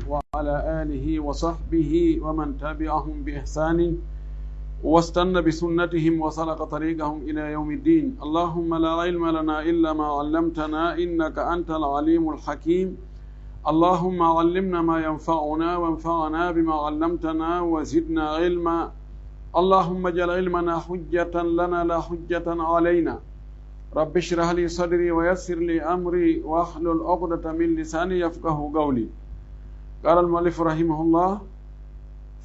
وعلى آله وصحبه ومن تبعهم بإحسان واستنى بسنتهم وسلك طريقهم إلى يوم الدين. اللهم لا علم لنا إلا ما علمتنا إنك أنت العليم الحكيم. اللهم علمنا ما ينفعنا وانفعنا بما علمتنا وزدنا علما. اللهم اجعل علمنا حجة لنا لا حجة علينا. رب اشرح لي صدري ويسر لي أمري واحلل عقدة من لساني يفقه قولي. قال المؤلف رحمه الله: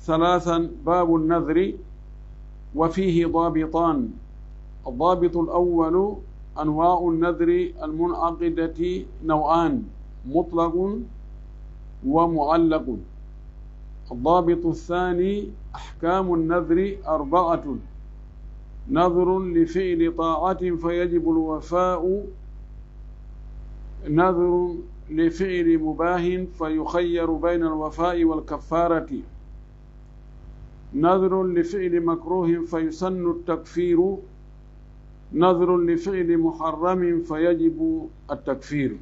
ثلاثا باب النذر وفيه ضابطان. الضابط الأول: أنواع النذر المنعقدة نوعان: مطلق ومعلق. الضابط الثاني: أحكام النذر أربعة: نذر لفعل طاعة فيجب الوفاء، نذر لفعل مباه فيخير بين الوفاء والكفارة، نذر لفعل مكروه فيسن التكفير، نذر لفعل محرم فيجب التكفير.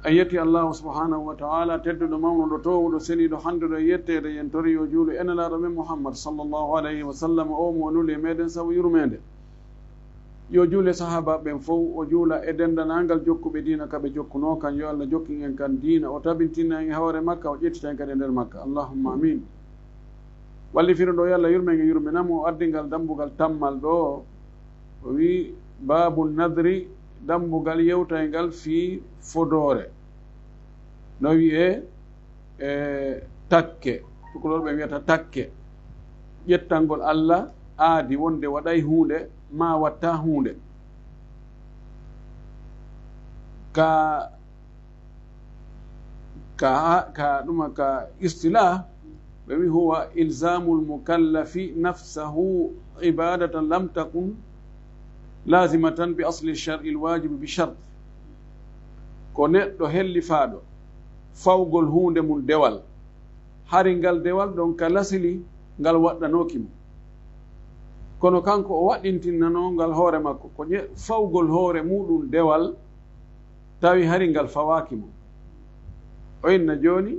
أيتي الله سبحانه وتعالى تدد مولد طول سنيد حندد يتد ينتري وجول أن لا رمي محمد صلى الله عليه وسلم أوم ونولي ميدن سوى يرميد يوجول صحابة بن فو وجول إدن دنانغال جوكو بدينا كبه جوكو نوكا يو الله جوكي إن كان دينا وتابنتنا إن هوري مكة وجيتتا إن كان دير مكة. اللهم آمين. واللي فيرن دو يالا يرمي نمو أردنغال دمبوغال تمال دو وي باب النذر دمبوغال يوتاينغال في فودوري no wi'e takke tukulorɓe wiyata takke ƴettangol Allah aadi wonde waɗay hunde ma watta hunde ka ɗuma ka istilah ɓe wi huwa ilzamu lmukallafi nafsahu ibadatan lam takun lazimatan bi asli lshari lwajibu bi shart ko neɗɗo hellifaɗo fawgol hunde mum dewal hari ngal dewal ɗon ka lasili ngal waɗɗanoki mo, kono kanko o waɗintinnano ngal hoore makko ko fawgol hoore muɗum dewal tawi hari ngal fawaki mo. O inna joni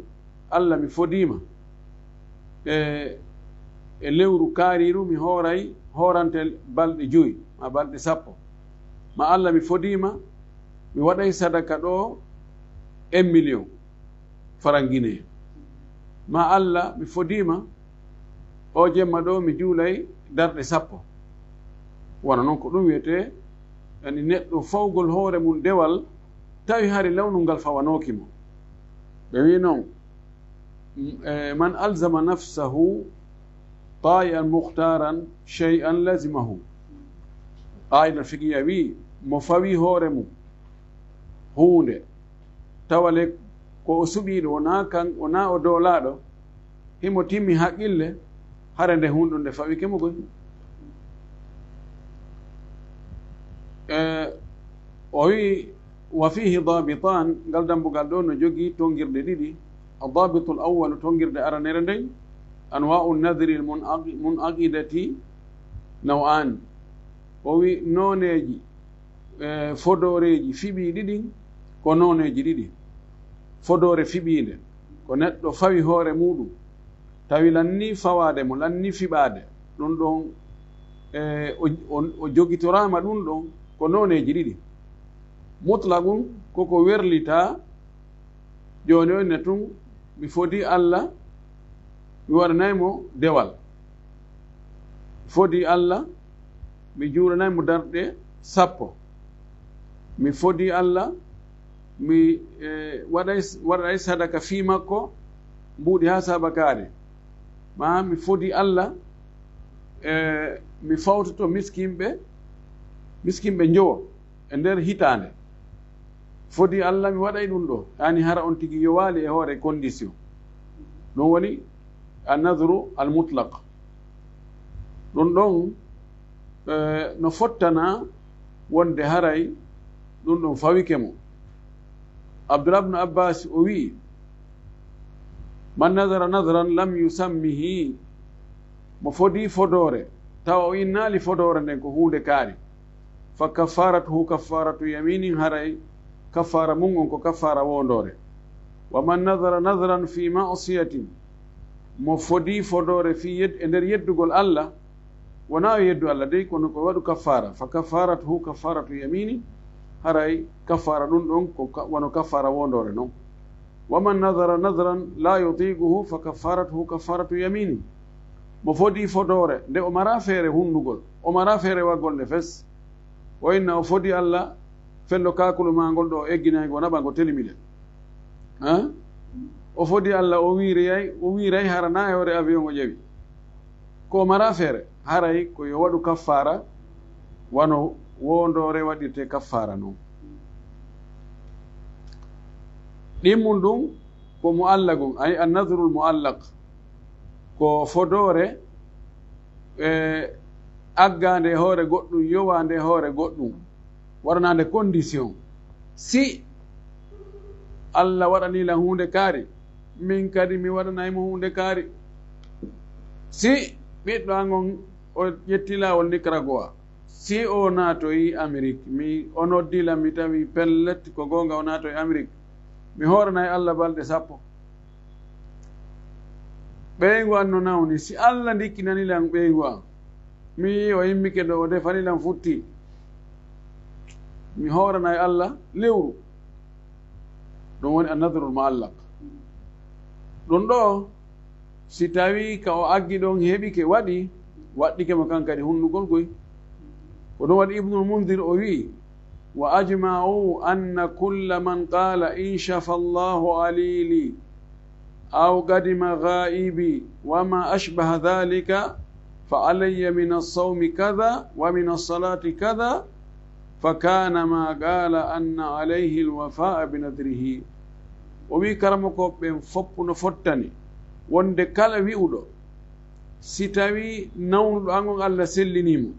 Allah mi fodima e lewru kaariru mi horante balɗe 5 ma balɗe 10, ma Allah mi fodima mi waɗay sadaka ɗo 1 million farangine, ma Allah mi fodima o jemma ɗo mi juulay darɗe 10. wona noon ko ɗum wiyete ani neɗɗo fawgol hoore mum dewal tawi hari lawnu ngal fawanoki mo. ɓe wi noon man alzama nafsahu ta'ian mukhtaran shay'an lazimahu. qaida fiqiya wi mo fawi hoore mum hunde tawale ko o suɓiɗo wona o dolaɗo himo timmi haqqille hare nde hunɗo nde fawi kemo goy. o wi wa fihi dabitan ngal dambugal ɗo no jogii tongirde ɗiɗi. الضابط الأول تونغيرد أرانير ندي أنواع النذر المنعقدة نوعان. وي نونيجي فودوريجي فيبي ديدي ko noneji ɗiɗi. fodore fiɓinde ko neɗɗo fawi hoore muɗum tawi lanni fawade mo lanni fiɓade ɗum ɗon o jogitorama ɗum ɗon ko noneji ɗiɗi. mutlaqun koko werlita joni o ne tun mi fodi Allah mi waɗanaymo dewal, fodi Allah mi juuranaymo darɗe 10, mi fodi Allah mi waɗay sadaka fi makko mbuɗi ha sabakare, ma mi fodi Allah mi fawtoto miskimɓe jowo e nder hitande. fodi Allah mi waɗay ɗum ɗo yani hara on tigi yo waali e hoore condition. ɗum woni annadru almutlaq. ɗum ɗon no fottana wonde haray ɗum ɗon fawike mo. Abdullah ibn Abbas o wi man nadara nadran lam yusammihi, mo fodi fodore tawa o innali fodore nden ko hunde kaari fa kafaratuhu kafaratu yaminin haray kafara mum on ko kafara wondore. ومن نظر نظرا في معصية مفودي فدور في يد اندر يدغول الله ونا يدو الله دي كون كو وادو كفاره فكفارته كفاره يمين هراي كفاره دون دون ونو كفاره وندور نو ومن نظر نظرا لا يطيقه فكفارته كفاره يمين مفودي فدور de o mara fere hundugol o mara fere wagol ne fes o inna o fodi Allah fello kakulu mangol do egginay go naba go telimile ha o fodi Allah o wiiray harana e hore avion o jewi ko mara fere haray ko yo wadu kaffara wano wondore wadirte kaffara no dimundum ko muallaqum ay an-nadhrul muallaq ko fodore aggande hore goddum yowande hore goddum warnande condition si Allah waɗani la hunde kaari min kadi mi waɗanaymo hunde kaari si ɓiɗɗo angon o ƴetti lawol Nicaragua si o naatoyi Amérique mi o noddila mi tawi pellet ko gonga o naatoyi Amérique mi horanayi Allah balɗe 10 ɓeygu an no nawni si Allah dikkinanilan ɓeygu an mi yi o yimmike ɗo o defanilan futti mi horanayi Allah lewru ɗum woni annadrul muallaq ɗum ɗo si tawi ka o aggi ɗon heɓike waɗi waɗɗike mo kankadi hunnugol goy ko ɗum waɗi ibnul mundir o wi wa ajma'u anna kulla man qala in shafa allahu alili aw qadima ghaibi wama ashbaha dhalika fa alayya min as-sawmi kadha wa min as-salati kadha فكان ما قال أن عليه الوفاء بنذره ومي كرمكو بين فوب نفوتاني وند كالا ويودو سيتاوي نون أنغون الله سلينيمو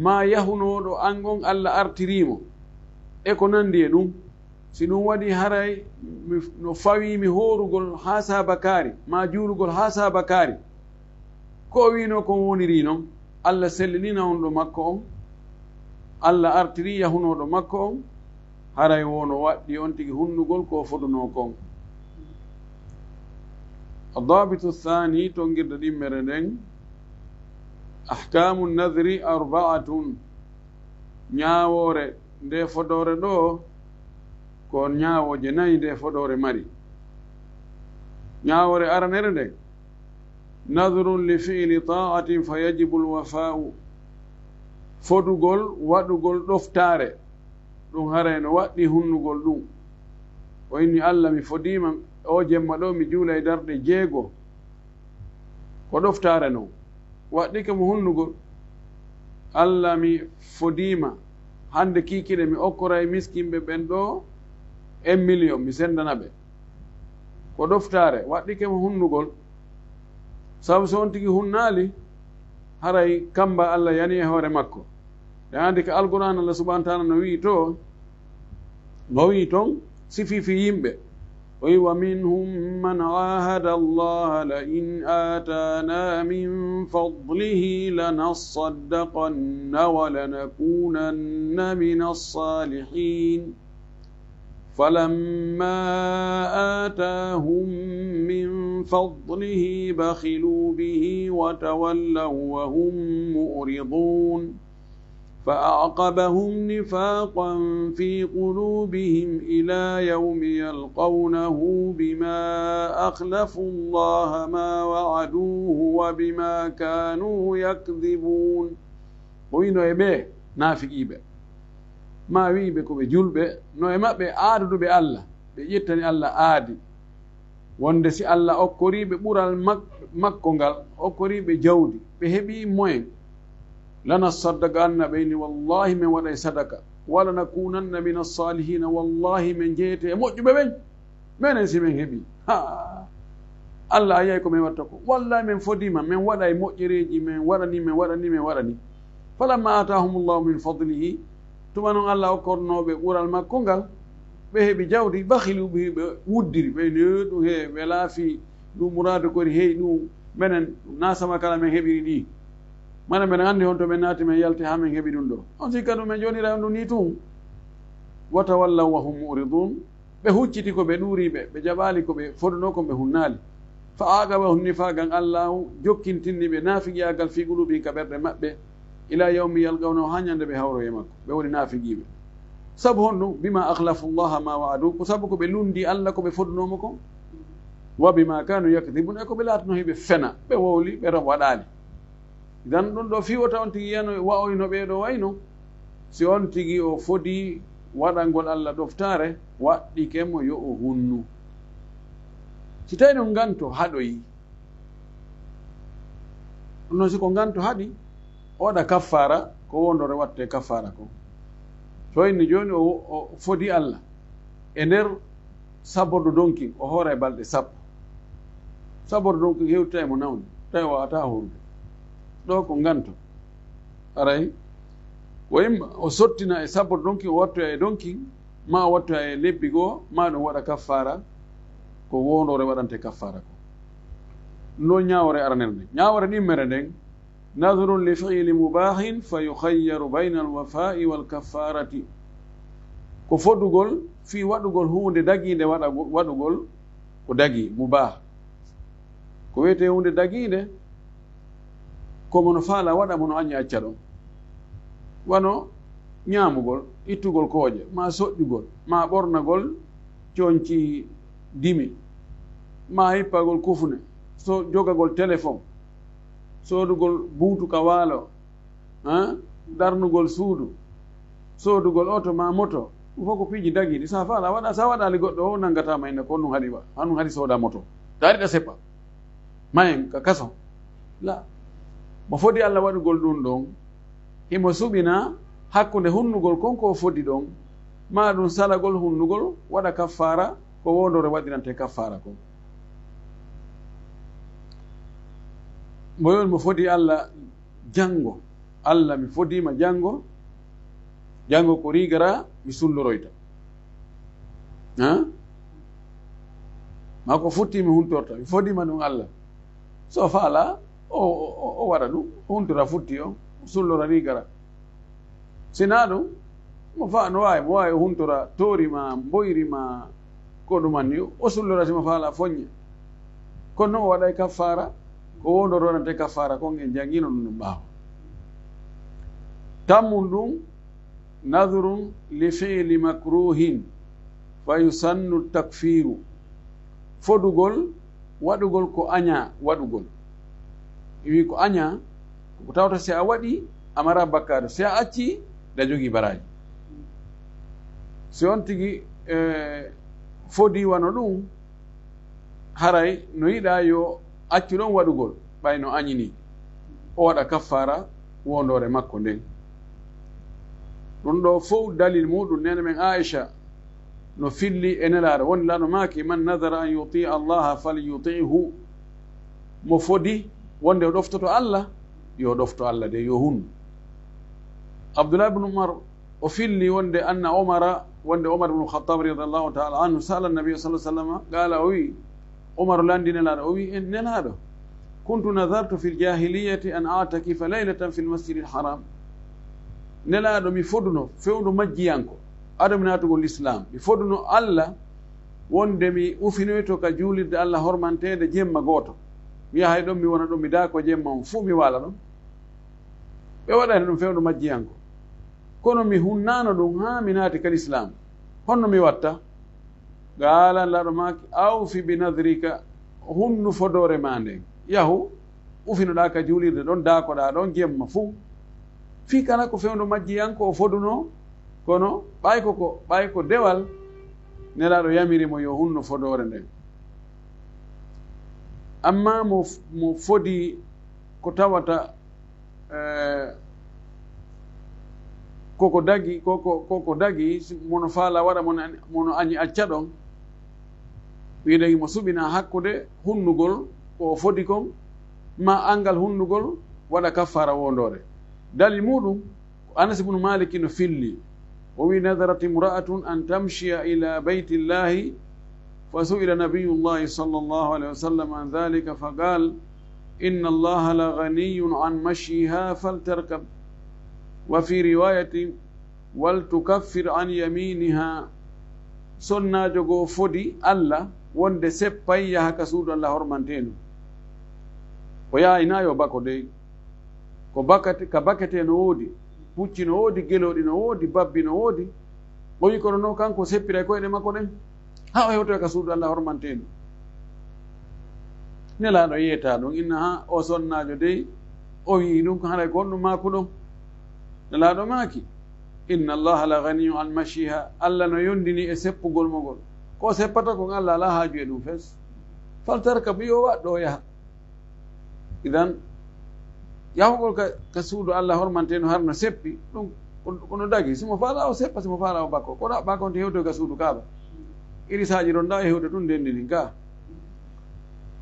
ما يهونو أنغون الله أرتريمو إكو ناندي دوم سينو ودي هراي نفاوي مي هورغول حاسا بكاري ما جورغول حاسا بكاري كو وينو كو ونيرينو الله سلينينا وندو مكو Allah artiri yahunoɗo makko on haray wono waɗɗi on tigi hunnugol ko foduno kon الضابط الثاني تنجد ديمرنين أحكام النذر 4 ñaawore nde fodore ɗo ko ñaawoje 4 nde fodore mari ñaawore aranere nde nadhrun li fi'li ta'atin fayajibu alwafa'u fodugol waɗugol ɗoftare ɗum harayno waɗɗi hunnugol ɗum o inni Allah mi fodima o jemma ɗo mi juula e darɗe 6 ko ɗoftare non waɗɗike mo hunnugol Allah mi fodima hande kikiɗe mi okkora e miskimɓe ɓen ɗo 1 million mi sendana ɓe ko ɗoftare waɗɗike mo hunnugol sabu so on tigi hunnali haray kamba Allah yani e hoore makko andi ka alquran Allah subhanahu wa ta'ala no wi to no wi ton sifi fi yimɓe o wi wa minhum man ahada Allah la in atana min fadlihi lanasaddaqanna wa lanakunanna min as-salihin فلما آتاهم من فضله بخلوا به وتولوا وهم مؤرضون فأعقبهم نفاقا في قلوبهم إلى يوم يلقونه بما أخلفوا الله ما وعدوه وبما كانوا يكذبون وينو إبه نافق إبه ما ويبه كوبه جلبه نو إمابه آدو به الله بيجتني الله آدي wonde si Allah okkoriɓe ɓural makko ngal okkoriɓe jawdi ɓe heɓi moyen lana saddaqa anna ɓeyni wallahi min waɗay sadaka wala nakunanna min as-salihina wallahi min jeeyete e moƴƴuɓe ɓen minen si min heeɓi Allah ayay ko min watta ko wallahi min fodima min waɗa e moƴƴereji min waɗani falamma atahumullahu min fadlihi tuma noon Allah okkornoɓe ɓural makko ngal ɓe heɓi jawdi bakhilu ɓe wuddiri ɓeyni ɗum he ɓe laafi ɗum muradu kori heyi ɗum minen nasama kala min heɓiri ɗi mana minen anndi on to min naati min yalti ha min heɓi ɗum ɗo on sikka ɗum min jonira on ɗum ni tum watawallaw wa hum muridun ɓe hucciti ko ɓe ɗuuriɓe ɓe jaɓali ko ɓe foduno ko ɓe hunnali fa aqabahum nifagan allahu jokkintinni ɓe naafigiyagal fi qulubi ka ɓerɗe maɓɓe ila yawmi yalgawnahu ha ñande ɓe hawroye makko ɓe woni naafigiɓe sabu honɗum bima akhlafu llaha ma wa'adu ko sabu ko ɓe lundi allah ko ɓe fodunomo ko wa bima kanu yakdibun e ko ɓe laatano hiɓe fena ɓe wowli ɓe waɗali idan ɗum ɗo fiwata on tigi yiyano wa'oyno ɓeeɗo wayno si on tigi o fodi waɗangol allah ɗoftare waɗɗikemo yo o hunnu si tawi no nganto haɗoyi ɗum noon siko nganto haɗi o waɗa kaffara ko wondore watte kaffara ko so inni joni o fodi allah e nder sabordo donkin o hoora e balɗe sappo sabordo donkin hewtita e mo nawni tawi wawata hurde ɗo ko nganto aray o imma o sottina e sabordo donkin o wattoya e donkin ma o wattoya e lebbi goo ma ɗum waɗa kaffara ko wondore waɗante kaffara ko no ñawore aranel nden ñawore ɗimmere nden nadrun li fi'li mubahin fa yukhayyaru bayna alwafa'i walkaffarati ko fodugol fi waɗugol hunde daguide waɗugol ko dagui mubah ko wiyete hunde daguide komono faala waɗa mono añi acca ɗon wano ñamugol ittugol kooƴe ma soƴƴugol ma ɓornagol coñci dimi ma hippagol kufne so jogagol téléphone sodugol buutu ka waalo darnugol suudu sodugol oto ma moto ɗum fof ko piiji dagiɗi sa faala waɗa sa waɗali goɗɗo o nangatama enne ko ɗum haɗi wa hanum haɗi sooda moto ta ariɗa seppa mayen ka kaso la mo fodi allah waɗugol ɗum ɗon himo suɓina hakkude hunnugol konko fodi ɗon ma ɗum salagol hunnugol waɗa kaffara ko wondore waɗirante kaffara ko mboyon mo fodi allah jango allah mi fodima jango ko rigara mi sulloroyta mako futti mi huntorta mi fodima ɗum allah so faala o waɗa ɗum huntora futti o sullora rigara sina ɗum mo wawi o huntora torima boyrima ko ɗumanni o sullora simo faala foñña kono noon o waɗa e kaffara ko wondoro waɗante kaffara kon en jangino ɗum ɗum ɓaawa tammum ɗum nadrun li fi'li makruhin fa yusannu takfiru fodugol waɗugol ko aña waɗugol wi ko aña ko tawta si a waɗi amara bakkado si a acci da jogii baraji si on tigi fodi wano ɗum haray no yiɗa yo accu ɗon waɗugol ɓay no añini o waɗa kaffara wondore makko nden ɗum ɗo fof dalil muɗum nene men aicha no filli e nelaɗo woni laɗo maki man nadara an yuti allaha falyutihu mo fodi wonde o ɗoftoto allah yo ɗofto allah de yo hunnu abdoulah ibne umar o filli wonde anna omara wonde omar ibnu khatab radiallahu taala anhu sala nabi sa sallam qala o wi omar landi nelaɗo o wi en nelaɗo kuntu nadartu fi ljahiliyati an atakifa laylatan fi lmasjidi lharam nelaɗo mi foduno fewdu majjiyanko aɗa mi natugol l'islam mi foduno allah wonde mi ufinoyto ka juulirde allah hormantede jemma goto mi yahay ɗon mi wona ɗon mi daako jemma on fuu mi wala ɗon ɓe waɗani ɗum fewdu majjiyanko kono mi hunnano ɗum ha mi naati ka l'islam honno mi watta gaala laɗo maki awfi bi nadrika hunnu fodore ma nden yahu ufinoɗa ka juulirde ɗon daakoɗa ɗon jemma fuu fi kala ko fewdu majjiyanko o foduno kono ɓay ko dewal nelaɗo yamirimo yo hunno fodore nden amma mo fodi ko tawata koko dagi mono faala waɗa mono añi acca ɗon wiidegi mo suɓina hakkude hunnugol ko fodi kon ma angal hunnugol waɗa kaffara wondore dalil muɗum ko anas ibnu maliki no filli o wi nadarat imra'atun an tamshiya ila beyti llahi fa su'ila nabiyu llahi sall llahu alayhi wa sallam an dhalika fa qal inna allaha la ganiyun an mashyiha faltarkab wa fi riwayati waltukaffir an yaminiha sonnajo goo fodi Allah wonde seppay yaha ka suudu Allah hormantenu o yaha inayo bako dey ko ka bakete no woodi pucci no woodi geloɗi no woodi babbi no woodi o wi kono no kanko seppiray koyɗe makko ɗen ha o hewtoy ka suudu Allah hormantenu nelaɗo yiyeta ɗum inna ha o sonnajo dey o wi ɗum ko haɗa gonɗum mako ɗon nelaɗo maaki inna allaha la ganiyu an mashiha Allah no yondini e seppugol mogol ko seppata kon Allah ala haaju e ɗum fes faltarka bi o waɗɗo o yaha idan yahugol ka suudu Allah hormanteno har no seppi ɗum kono dagi simo faala o seppa simo faala o bakko koɗa bakonte hewtoy ka suudu kaaba iri saji ɗon da e hewde ɗum ndendini ka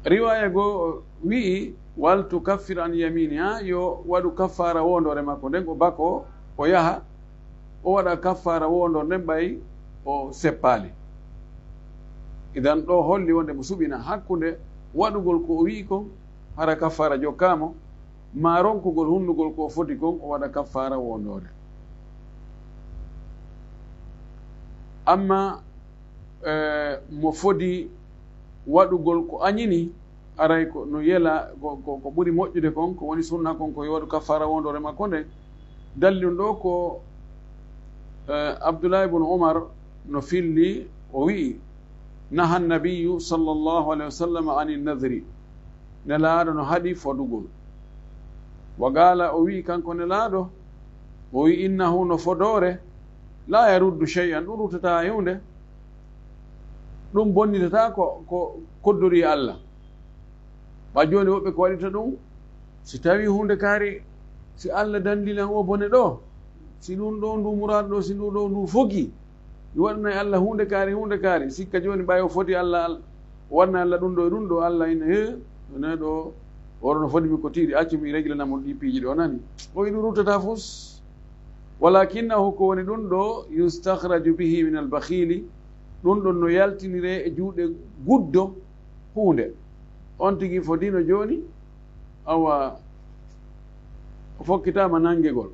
riwaya goo wi'i wal tukaffir an yamini ha yo waɗu kaffara wondore makko nden o bako o yaha o waɗa kaffara wondore nden ɓay o seppali idan ɗo holli wonde mo suɓina hakkude waɗugol ko o wi'i kon hara kaffara jokkamo ma ronkugol hundugol ko foti kon o waɗa kaffara wondore amma mo fodi waɗugol ko añini aray ko no yela ko ɓuri moƴƴude kon ko woni sunna kon ko yo waɗu kaffara wondore makko nde dalli ɗum ɗo ko Abdullah ibn Umar no filli o wi'i naha nabiyu sallllahu alayhi wa sallam ani nadri nelaaɗo no haɗi fodugol wa gala o wi'i kanko nelaaɗo o wi'i innahu no fodore la yaruddu shay'an ɗum rutata hunde ɗum bonnitata ko koddori Allah ɓa joni woɓɓe ko waɗita ɗum si tawi hunde kaari si Allah dandilan o bone ɗo si ɗum ɗo ndu muradu ɗo si ndu ɗo ndu fogi mi waɗanayi Allah hunde kaari sikka joni ɓawi o foti Allah o waɗna Allah ɗum ɗo e ɗum ɗo Allah ina ne ɗo oɗo no foti mi ko tiiɗi accu mi réglanamon ɗi piiji ɗo nani o ɗum ruttata fus walakinahu ko woni ɗum ɗo yustahraju bihi min albakhili ɗum ɗon no yaltinire e juuɗe guddo hunde on tigi fodino joni awa o fokkitama nangegol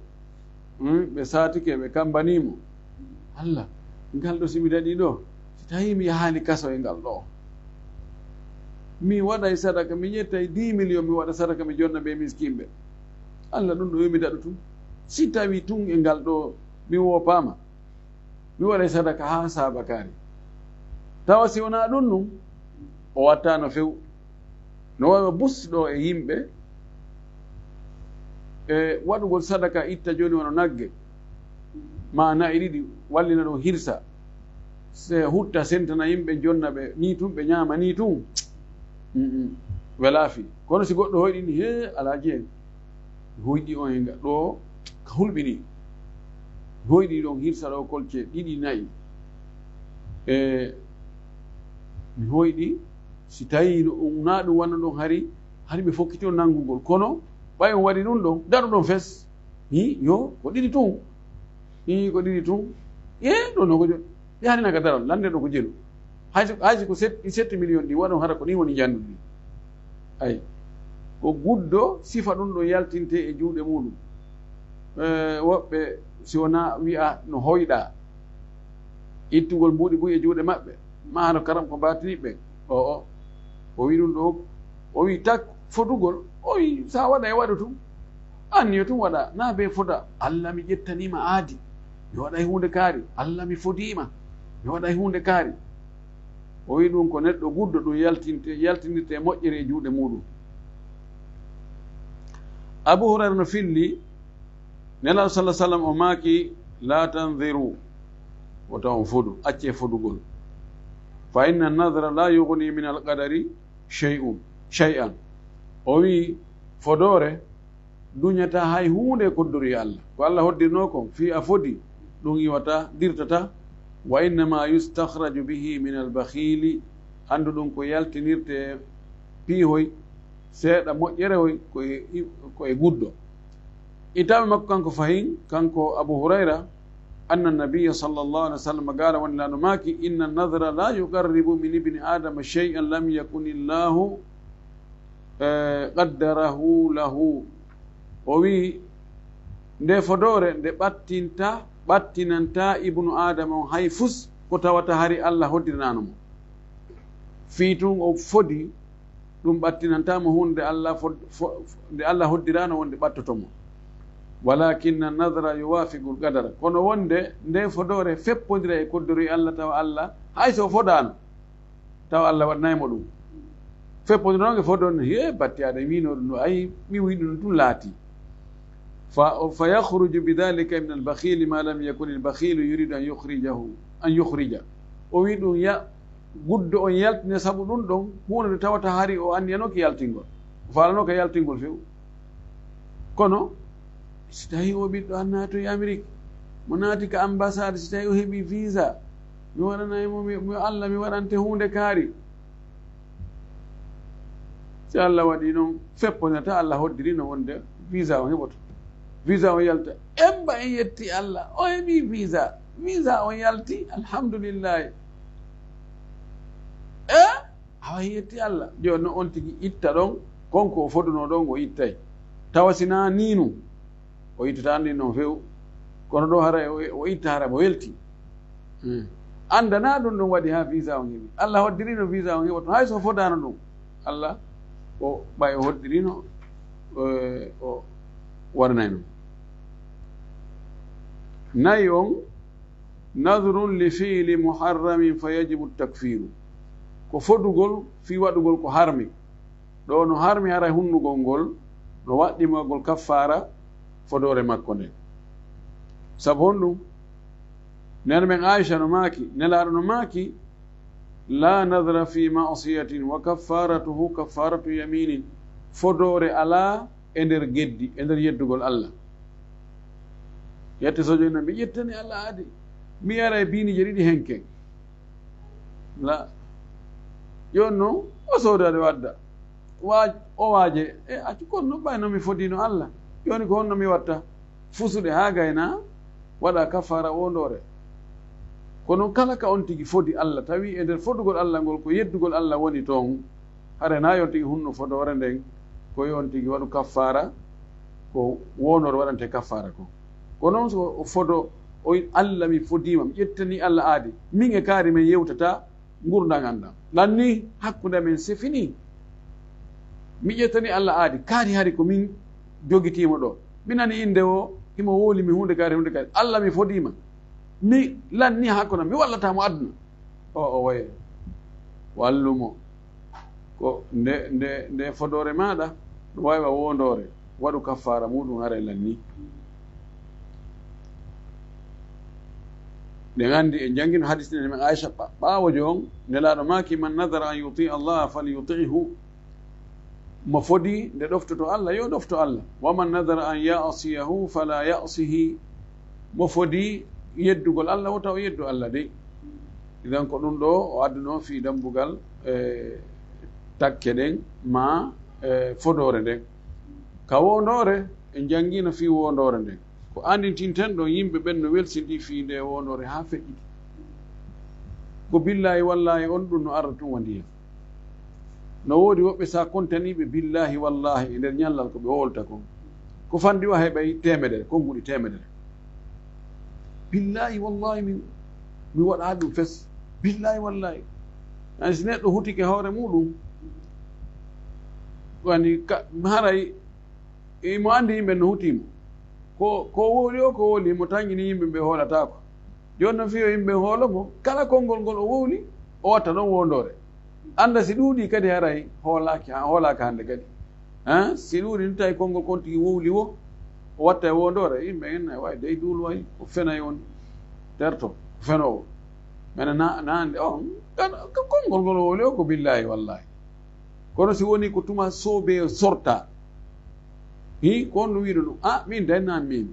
ɓe satike ɓe kambanimo Allah ngal ɗo simi daɗi ɗo si tawi mi yahani kaso e ngal ɗo mi waɗay sadaka mi ƴettay 10 million mi waɗa sadaka mi jonna ɓe miskimɓe Allah ɗum ɗo yomi daɗo tun si tawi tun e ngal ɗo mi wopama mi waɗay sadaka ha sabakari tawa si wona ɗum num o watta no few no wawa busɗo e yimɓe e waɗugol sadaka itta joni wono nagge ma nayi ɗiɗi wallina ɗum hirsa se hutta sentana yimɓe jonna ɓe ni tun ɓe ñama ni tun welaafi kono si goɗɗo hoyɗini he alaji en hoyɗi on e ɗo ka hulɓini hoyɗi ɗon hirsa ɗo kolce ɗiɗi nayi e mi hoyɗi si tawi na ɗum wanna ɗon hari ɓe fokkiti on nanngugol kono ɓay on waɗi ɗum ɗon daɗu ɗon fes yo ko ɗiɗi tun ko ɗiɗi tun ɗo no ko yani naga daral lande ɗo ko jelu haysi ko 7 million ɗi waɗon hara ko ni woni janduɗi ay ko guddo sifa ɗum ɗo yaltinte e juuɗe muɗum woɓɓe si wona wi'a no hoyɗa ittugol mbuɗi buy e juuɗe maɓɓe ma hano karam ko mbatiniɓe o wi ɗum ɗo o wi tak fotugol o wi sa waɗa e waɗa tum anni yo tum waɗa na be fota Allah mi ƴettanima aadi mi waɗa e hunde kaari Allah mi fodima mi waɗa e hunde kaari o wi ɗum ko neɗɗo guddo ɗum yaltinirte e moƴƴere e juuɗe muɗum Abu Hurayra no filli nelaɗo sallah sallam o maaki la tanziru wota on fodu acce fodugol fa inna nadra la yugni min alqadari shay'an o wi fodore duñata hay hunde koddori Allah ko Allah hoddirno kon fi a fodi ɗum iwata dirtata wa innama yustakhraju bihi min albakhili andu ɗum ko yaltinirte piihoy seeɗa moƴƴere hoy koye guddo itaɓe makko kanko fahin kanko Abu Hurayra anna nabiya sallllahu alih wa sallam gaala woni lano maaki inna nadra la yuqarribu min ibni adama shay'an lam yakun illahu qaddarahu lahu o wi nde fodore nde ɓattinanta ibnu adama on hay fus ko tawata hari Allah hoddiranamo fii tun o fodi ɗum ɓattinantamo hunde nde Allah hoddirano wonde ɓattotomo walakinna nadra yuwafiqu lqadara kono wonde nde fodore feppodira e koddori Allah tawa Allah hay so fodano tawa Allah waɗnaymo ɗum feppodira noge fodon he batti aɗa wino ɗum no ayi mi wi ɗum tun laati fa yakhruju bidhalika min albakhili ma lam yakun albakhilu yuridu an yukhrija o wi ɗum guddo on yaltine sabu ɗum ɗon hunde nde tawata hari o andiyanoke yaltingol o falanoke yaltingol few kono si tawi o ɓiɗɗo annato e Amérique mo naati ka ambassade si tawi o heeɓi visa mi waɗanaymo mi Allah mi waɗante hunde kaari si Allah waɗi noon fepponata Allah hoddirino wonde visa on heɓoto visa on yalta emba en yetti Allah o heeɓi visa on yalti alhamdulillahi awa yetti Allah joni noon on tigi itta ɗon konko o foduno ɗon o ittay tawa sina ninu o ittata ndi noon few kono ɗo hara o itta hara mo welti andana ɗum ɗum waɗi ha visa on heeɓi Allah hoddirino visa on heɓoto hay so fodano ɗum Allah o ɓay o hoddirino o warnay noon nayi on nadrun li fiili muharramin fa yajibu takfiru ko fodugol fi waɗugol ko harmi ɗo no harmi hara hunnugol ngol no waɗɗimagol kaffara fodore makko nden sabu hon ɗum nene men Aicha no maaki nelaɗo no maaki la nadra fi masiyatin wa kaffaratuhu kaffaratu yaminin fodore ala e nder geddi e nder yeddugol Allah yette so joni mi ƴettani Allah adi mi yara e biinije ɗiɗi henke la joni noon o sodade wadda o waaje accu kono no ɓayno mi fodino Allah joni ko honno mi watta fusude ha gayna waɗa kafara wondore kono kala ka on tigi fodi Allah tawi e nder fodugol Allah ngol ko yeddugol Allah woni toon hare na yon tigi hunno fodore nden ko yon tigi waɗu kaffara ko wonore waɗante kaffara ko noon so o fodo o Allah mi fodima mi ƴettani Allah aadi min e kaari men yewtata gurdam andam lanni hakkude men c'est fini mi ƴettani Allah aadi kaari hari ko min jogitimo ɗo minani inde o himo woli mi hunde kaari Allah mi fodima mi lanni hakkude mi wallatamo aduna o waye wallumo ko nde fodore maɗa ɗum waywa wondore waɗu kaffara muɗum hara lanni ɗen anndi e janngino hadis nene men Aicha ɓaawo jon nelaaɗo maaki man nadara an yuti Allah falyutihu mo fodi nde ɗoftoto Allah yo ɗofto Allah wa man nadara an yasiyahu fala yasihi mo fodi yeddugol Allah wota o yeddu Allah de idan ko ɗum ɗo o adduno fi dambugal takke ɗen ma fodore nden ka wondore en janngino fi wondore nden ko andintinten ɗo yimɓe ɓen no welsidi fiinde wonore ha feƴƴi ko billahi wallahi on ɗum no arda tun wandi hen no woodi woɓɓe sa contaniɓe billahi wallahi e nder ñallal ko ɓe wolta kon ko fandi o heɓay temedere konguɗi temedere billahi wallahi mi waɗa ɗum fes billahi wallahi ani si neɗɗo hutike hoore muɗum wani haray mo andi yimɓe no hutimo ko wowli o ko wowli mo tangini yimɓe ɓe hoolatako joni noon fiyo yimɓe hoolomo kala konngol ngol o wowli o watta ɗon wondore anda si ɗuuɗi kadi haray hoolaka hande kadi si ɗuuɗi ni tawi konngol kon tigi wowli o watta e wondore yimɓe en way dey duul way o fenay on terto ko fenowo mene naande on konngol ngol wowli o ko billahi wallahi kono si woni ko tuma soobe sorta ko on ɗum wiɗo ɗum min day nan memi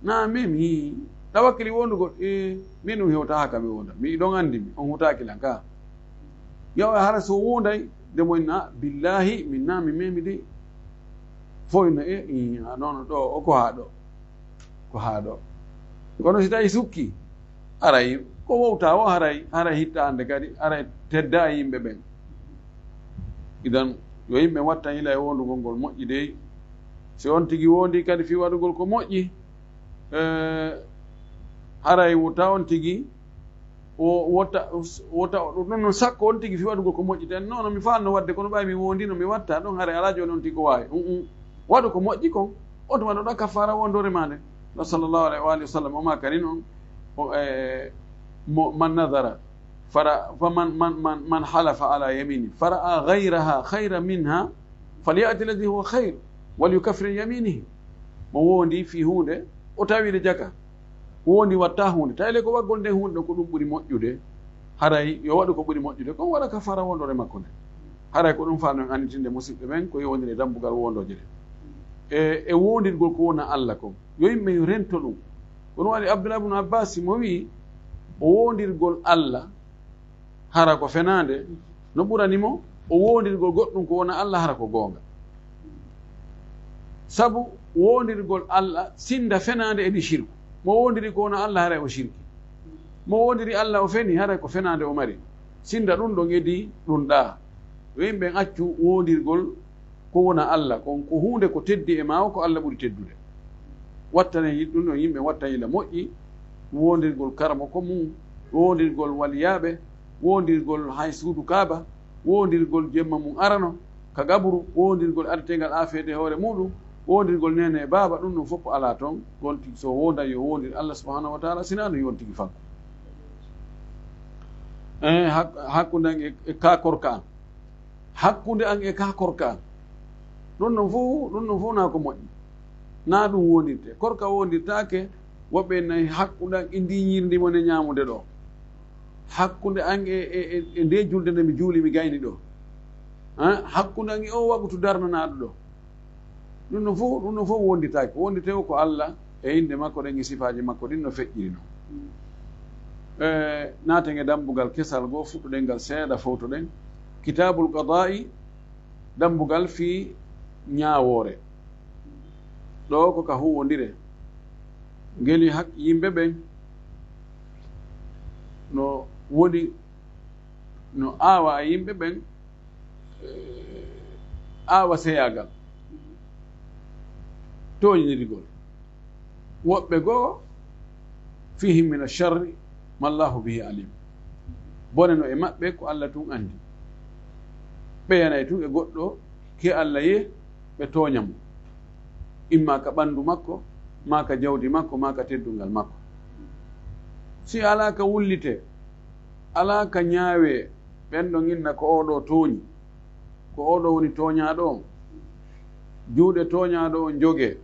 na memi tawakkili wondugol min ɗum hewta haka mi wonda mi ɗon andimi on hutakilan ka yo hara so wonday ndemoyna billahi min na mi memi de foyno noon ɗo ko ha ɗo kono si tawi sukki aray ko wowta o haray hitta ande kadi aray tedda e yimɓe ɓen idan yo yimɓe watta hila e wondugol ngol moƴƴi dey si on tigi wondi kadi fi waɗugol ko moƴƴi haray wuta on tigi o wota ɗum noon sakko on tigi fi waɗugol ko moƴƴi ten non mi falno wadde kono ɓawi mi wondino mi watta ɗon haare ala joni on tigi ko wawi waɗu ko moƴƴi kon on tuma ɗoɗa kafara wondore ma nde no sallllahu alayhi wa alihi wa sallam oma kadi noon man nadara man halafa ala yamini fara'a gayraha hayra minha falyati alladi huwa hayr walyukafir yaminihi mo wondi fi hunde o tawide jaka wondi watta hunde tawile ko waggol nde hunde ko ɗum ɓuuri moƴƴude haray yo waɗu ko ɓuuri moƴƴude kon waɗa kafara wondore makko nde haray ko ɗum faano en anditinde musidɓe ɓen ko yowndiri dambugal wondoje ɗe e wondirgol ko wona Allah kon yo yimɓe yo rento ɗum kono waɗi Abdullah ibn Abbas mo wi o wondirgol Allah hara ko fenande no ɓuranimo o wondirgol goɗɗum ko wona Allah hara ko goonga sabu wondirgol Allah sinda fenande eɗi shirku mo wondiri ko wona Allah haray o shirki mo wondiri Allah o feni haray ko fenande o mari sinda ɗum ɗon edi ɗum ɗa yo yimɓe accu wondirgol ko wona Allah kon ko hunde ko teddi e mawo ko Allah ɓuri teddude wattane ɗum ɗon yimɓe watta ila moƴƴi wondirgol karamo ko mum wondirgol waliyaɓe wondirgol hay suudu kaaba wondirgol jemma mum arano ka gaburu wondirgol artegal afede hoore muɗum wondirgol nene e baaba ɗum ɗum fof ala toon gonti so wonda yo wondir Allah subhanahu wa taala sina no yontigi fanko hakkude an e ka korka an hakkude an e ka korka an ɗum ɗon fof na ko moƴƴi na ɗum wondirte korka wondirtake woɓɓe nayi hakkude an e ndiñirndimo ne ñamude ɗo hakkude an e nde julde nde mi juuli mi gayni ɗo hakkude an e o waɓutu darnanaɗo ɗo ɗum ɗon fof wonditaki wondite ko Allah e inde makko ɗen e sifaji makko ɗin no feƴƴiri no naten e dambugal kesal goo fuɗɗuɗen ngal seeɗa fowtoɗen kitabul qada'i dambugal fi ñaawore ɗo ko ka huwodire ngeli hak yimɓe ɓen no woni no aawa e yimɓe ɓen aawa seyagal toñinirgol woɓɓe goo fihim min alcharri ma llahu bihi alim bone no e maɓɓe ko Allah tun andi ɓeyanay tun e goɗɗo ke Allah ye ɓe tooñamo imma ka ɓanndu makko ma ka jawdi makko ma ka teddungal makko si ala ka wullite ala ka ñaawe ɓen ɗo inna ko oɗo tooñi ko oɗo woni tooñaɗo on juuɗe tooñaɗo on joge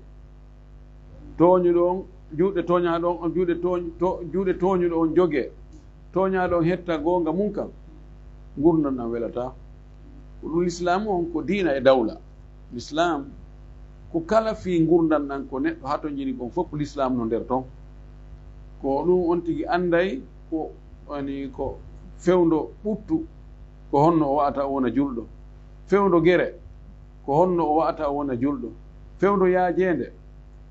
tooñuɗo on juuɗe tooñaɗo on juuɗe tooñuɗo on joge tooñaɗo on hetta goonga mum kam gurdam ɗam welata ɗum l'islam on ko diina e dawla l'islam ko kala fi gurdam ɗan ko neɗɗo ha to jini kon fof l'islam no nder ton ko ɗum on tigi anday ko ani ko fewndo ɓuttu ko honno o wa'ata o wona julɗo fewndo gere ko honno o wa'ata o wona julɗo fewndo yaajende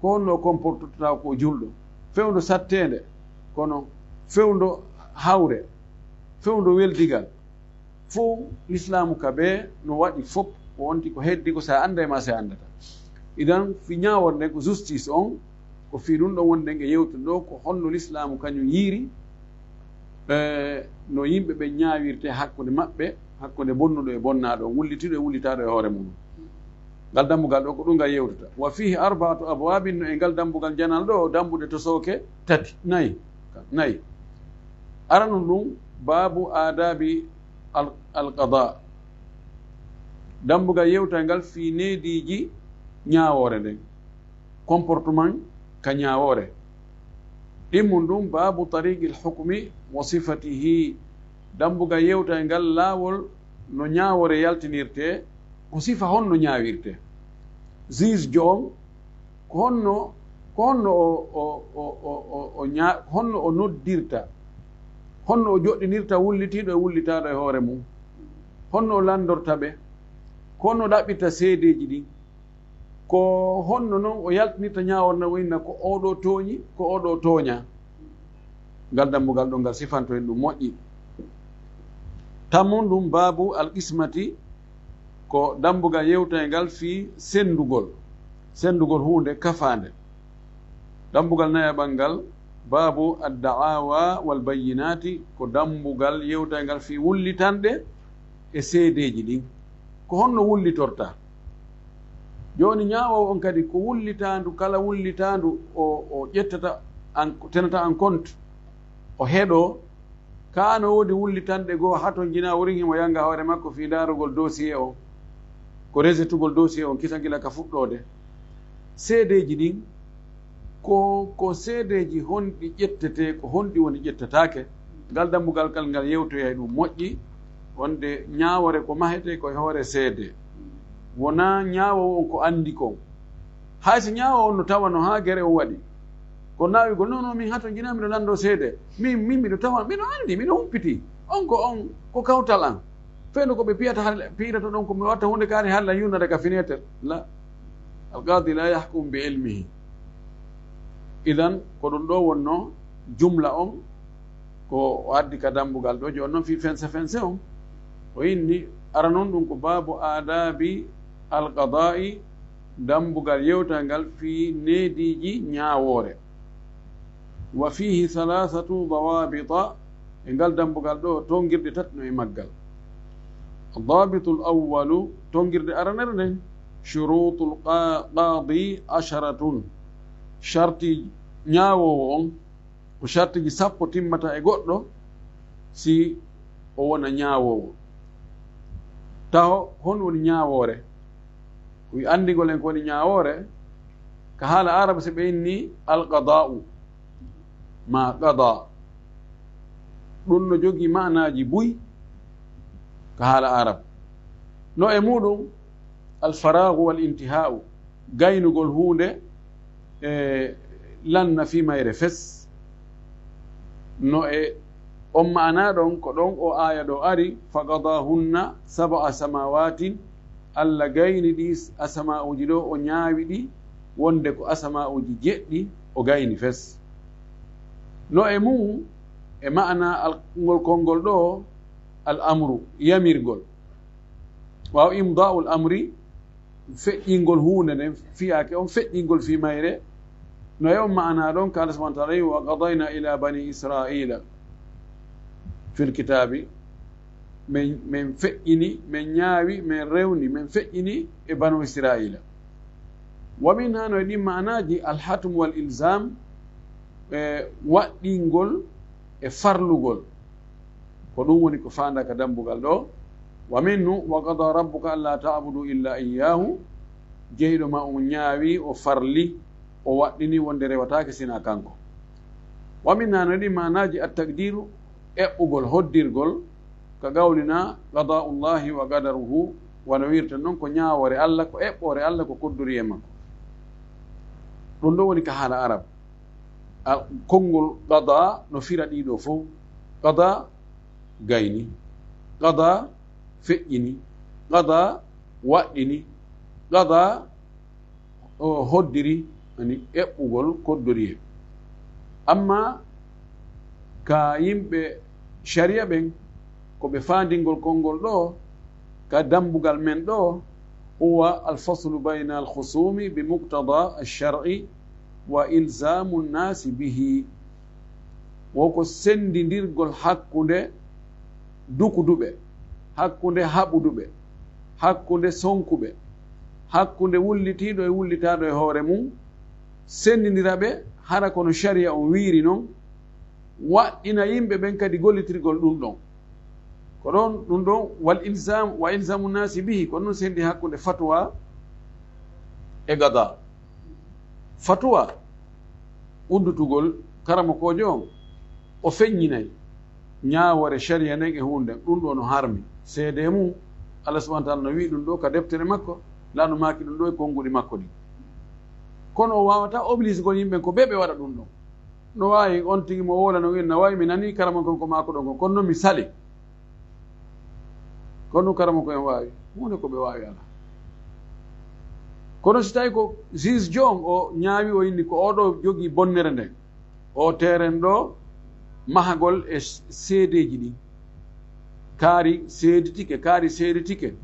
ko honno o comportata ko julɗo fewndo sattende kono fewndo hawre fewndo weldigal fof l'islamu ka ɓe no waɗi fof ko wonti ko heddi ko sa anda e ma sa andata idan fi ñaworde ko justice on ko fi ɗum ɗon wonɗen e yewtude ɗo ko honno l'islamu kañum yiiri no yimɓe ɓe ñawirte hakkude maɓɓe hakkude bonnuɗo e bonnaɗo wullitiɗo e wullitaɗo e hoore mum ngal dambugal ɗo ko ɗum ngal yewtata wa fihi arbaatu abwabin no e ngal dambugal janal ɗo dambuɗe to sooke tati nayi arano ɗum babu adabi alqada dambugal yewta ngal fi neediji ñaawore nden comportement ka ñaawore ɗimmum ɗum babu tariqi lhukmi wa sifatihi dambugal yewta e ngal laawol no ñaawore yaltinirte ko sifa honno ñaawirte juge joom ko honno honno o noddirta honno o joɗɗinirta wullitiɗo e wullitaɗo e hoore mum honno o landorta ɓe ko honno ɗaɓɓita seedeji ɗin ko honno noon o yaltinirta ñaworna winna ko oɗo tooñi ko oɗo tooña ngal dambugal ɗo ngal sifanto en ɗum moƴƴi tammum ɗum babu al qismati ko dambugal yewta e ngal fi sendugol hunde kafande dambugal nayaɓal ngal babu adda'awa wal bayyinati ko dambugal yewtangal fi wullitande e seedeji ɗin ko honno wullitorta joni ñaawowo on kadi ko wullitandu kala wullitandu o ƴettata tenata en compte o heɗo kano wodi wullitanɗe goo hato jina worin himo yanga hoore makko fi darugol dossier o ko resetugol dossier on kisa gila ka fuɗɗode seedeji ɗin ko seedeji honɗi ƴettete ko honɗi woni ƴettatake ngal dambugal kal ngal yewtoya ɗum moƴƴi wonde ñaawore ko mahete koye hoore seede wona ñaawowo on ko andi kon haysi ñaawo on no tawano ha guere o waɗi ko naawigol non min hato jina miɗo lando seede min miɗo tawa miɗo andi miɗo humpiti on ko kawtal an feno koɓe piirata ɗon komi watta hunde kaari halla yunade ka fenêtre la alqadi la yahkum bi ilmihi idan ko ɗum ɗo wonno jumla on ko o addi ka dambugal ɗo joni noon fi fense on o inni ara noon ɗum ko babu adabi alqada'i dambugal yewtal ngal fi neediji ñaawore wa fihi thalathatu dawabita e ngal dambugal ɗo tongirde tatno e maggal dabitu l awalu tongirde aranere nden shurutu l qadi asharatun sharti ñaawowo on ko shartiji 10 timmata e goɗɗo si o wona ñaawowo taw hon woni ñaawore wi andigol en ko woni ñaawore ka haala araba so ɓe inni alqada'u ma qada ɗum no jogii manaji buy ka haala arab no e muɗum alfaragu wal intihau gaynugol hunde e lanna fimayre fes no e on ma'ana ɗon ko ɗon o aya ɗo ari faqadahunna 7 samawatin allah gayni ɗi asama'uji ɗo o ñaawi ɗi wonde ko asama'uji 7 o gayni fes no e mum e ma'ana ngol konngol ɗo al amru yamirgol waw imda'u l amri feƴƴingol hunde nden fiyake on feƴƴingol fimayre no e on ma'ana ɗon ka Allah subhanahu wa ta'ala wa qadayna ila bani israila fil kitabi min feƴƴini min ñaawi min rewni min feƴƴini e banu israila wa min ha no e ɗin ma'anaji alhatm wal ilzam waɗɗingol e farlugol ko ɗum woni ko fanda ka dambugal ɗo wa minnu wa qada rabbuka alla ta'budu illa iyyahu jeyɗo ma on ñaawi o farli o waɗɗini wonde rewatake sina kanko wa min ha no e ɗin ma'anaji attaqdiru eɓɓugol hoddirgol ka gawlina qada'ullahi wa qadaruhu wano wirta noon ko ñaawore allah ko eɓɓore allah ko kodduri e makko ɗum ɗo woni ka haala arab konngol qada no fira ɗiɗo fof qada gayni qada feƴƴini qada waɗɗini qada hoddiri ani eɓɓugol koddori e amma ka yimɓe sharia ɓen ko ɓe fandingol konngol ɗo ka dambugal men ɗo huwa alfaslu bayna alhusumi bi muqtada alshar'i wa ilzamu nnasi bihi woko sendidirgol hakkunde dukuduɓe hakkunde haɓuduɓe hakkunde sonkuɓe hakkunde wullitiɗo e wullitaɗo e hoore mum sendidiraɓe hara kono sharia on wiiri noon waɗɗina yimɓe ɓen kadi gollitirgol ɗum ɗon ko ɗon ɗum ɗon wa ilzamu nnasi bihi ko noon sendi hakkunde fatwa e gada fatwa uddutugol karama kojo on o feññinayi ñaawore sharia nden e hunde ɗum ɗo no harmi seede mum Allah subhanahu wa ta'ala no wi ɗum ɗo ka deftere makko laano maki ɗum ɗo e konnguɗi makko ɗi kono o wawata oblige gol yimɓe ko ɓe waɗa ɗum ɗon no wawi on tigi mo wola no wi no wawi mi nani karama kon ko mako ɗon kon kono noon mi sali kono ɗum karama ko en wawi hunde ko ɓe wawi ala kono si tawi ko juge jon o ñaawi o inni ko oɗo jogii bonnere nden o teren ɗo mahagol e seedeji ɗi kaari seeditike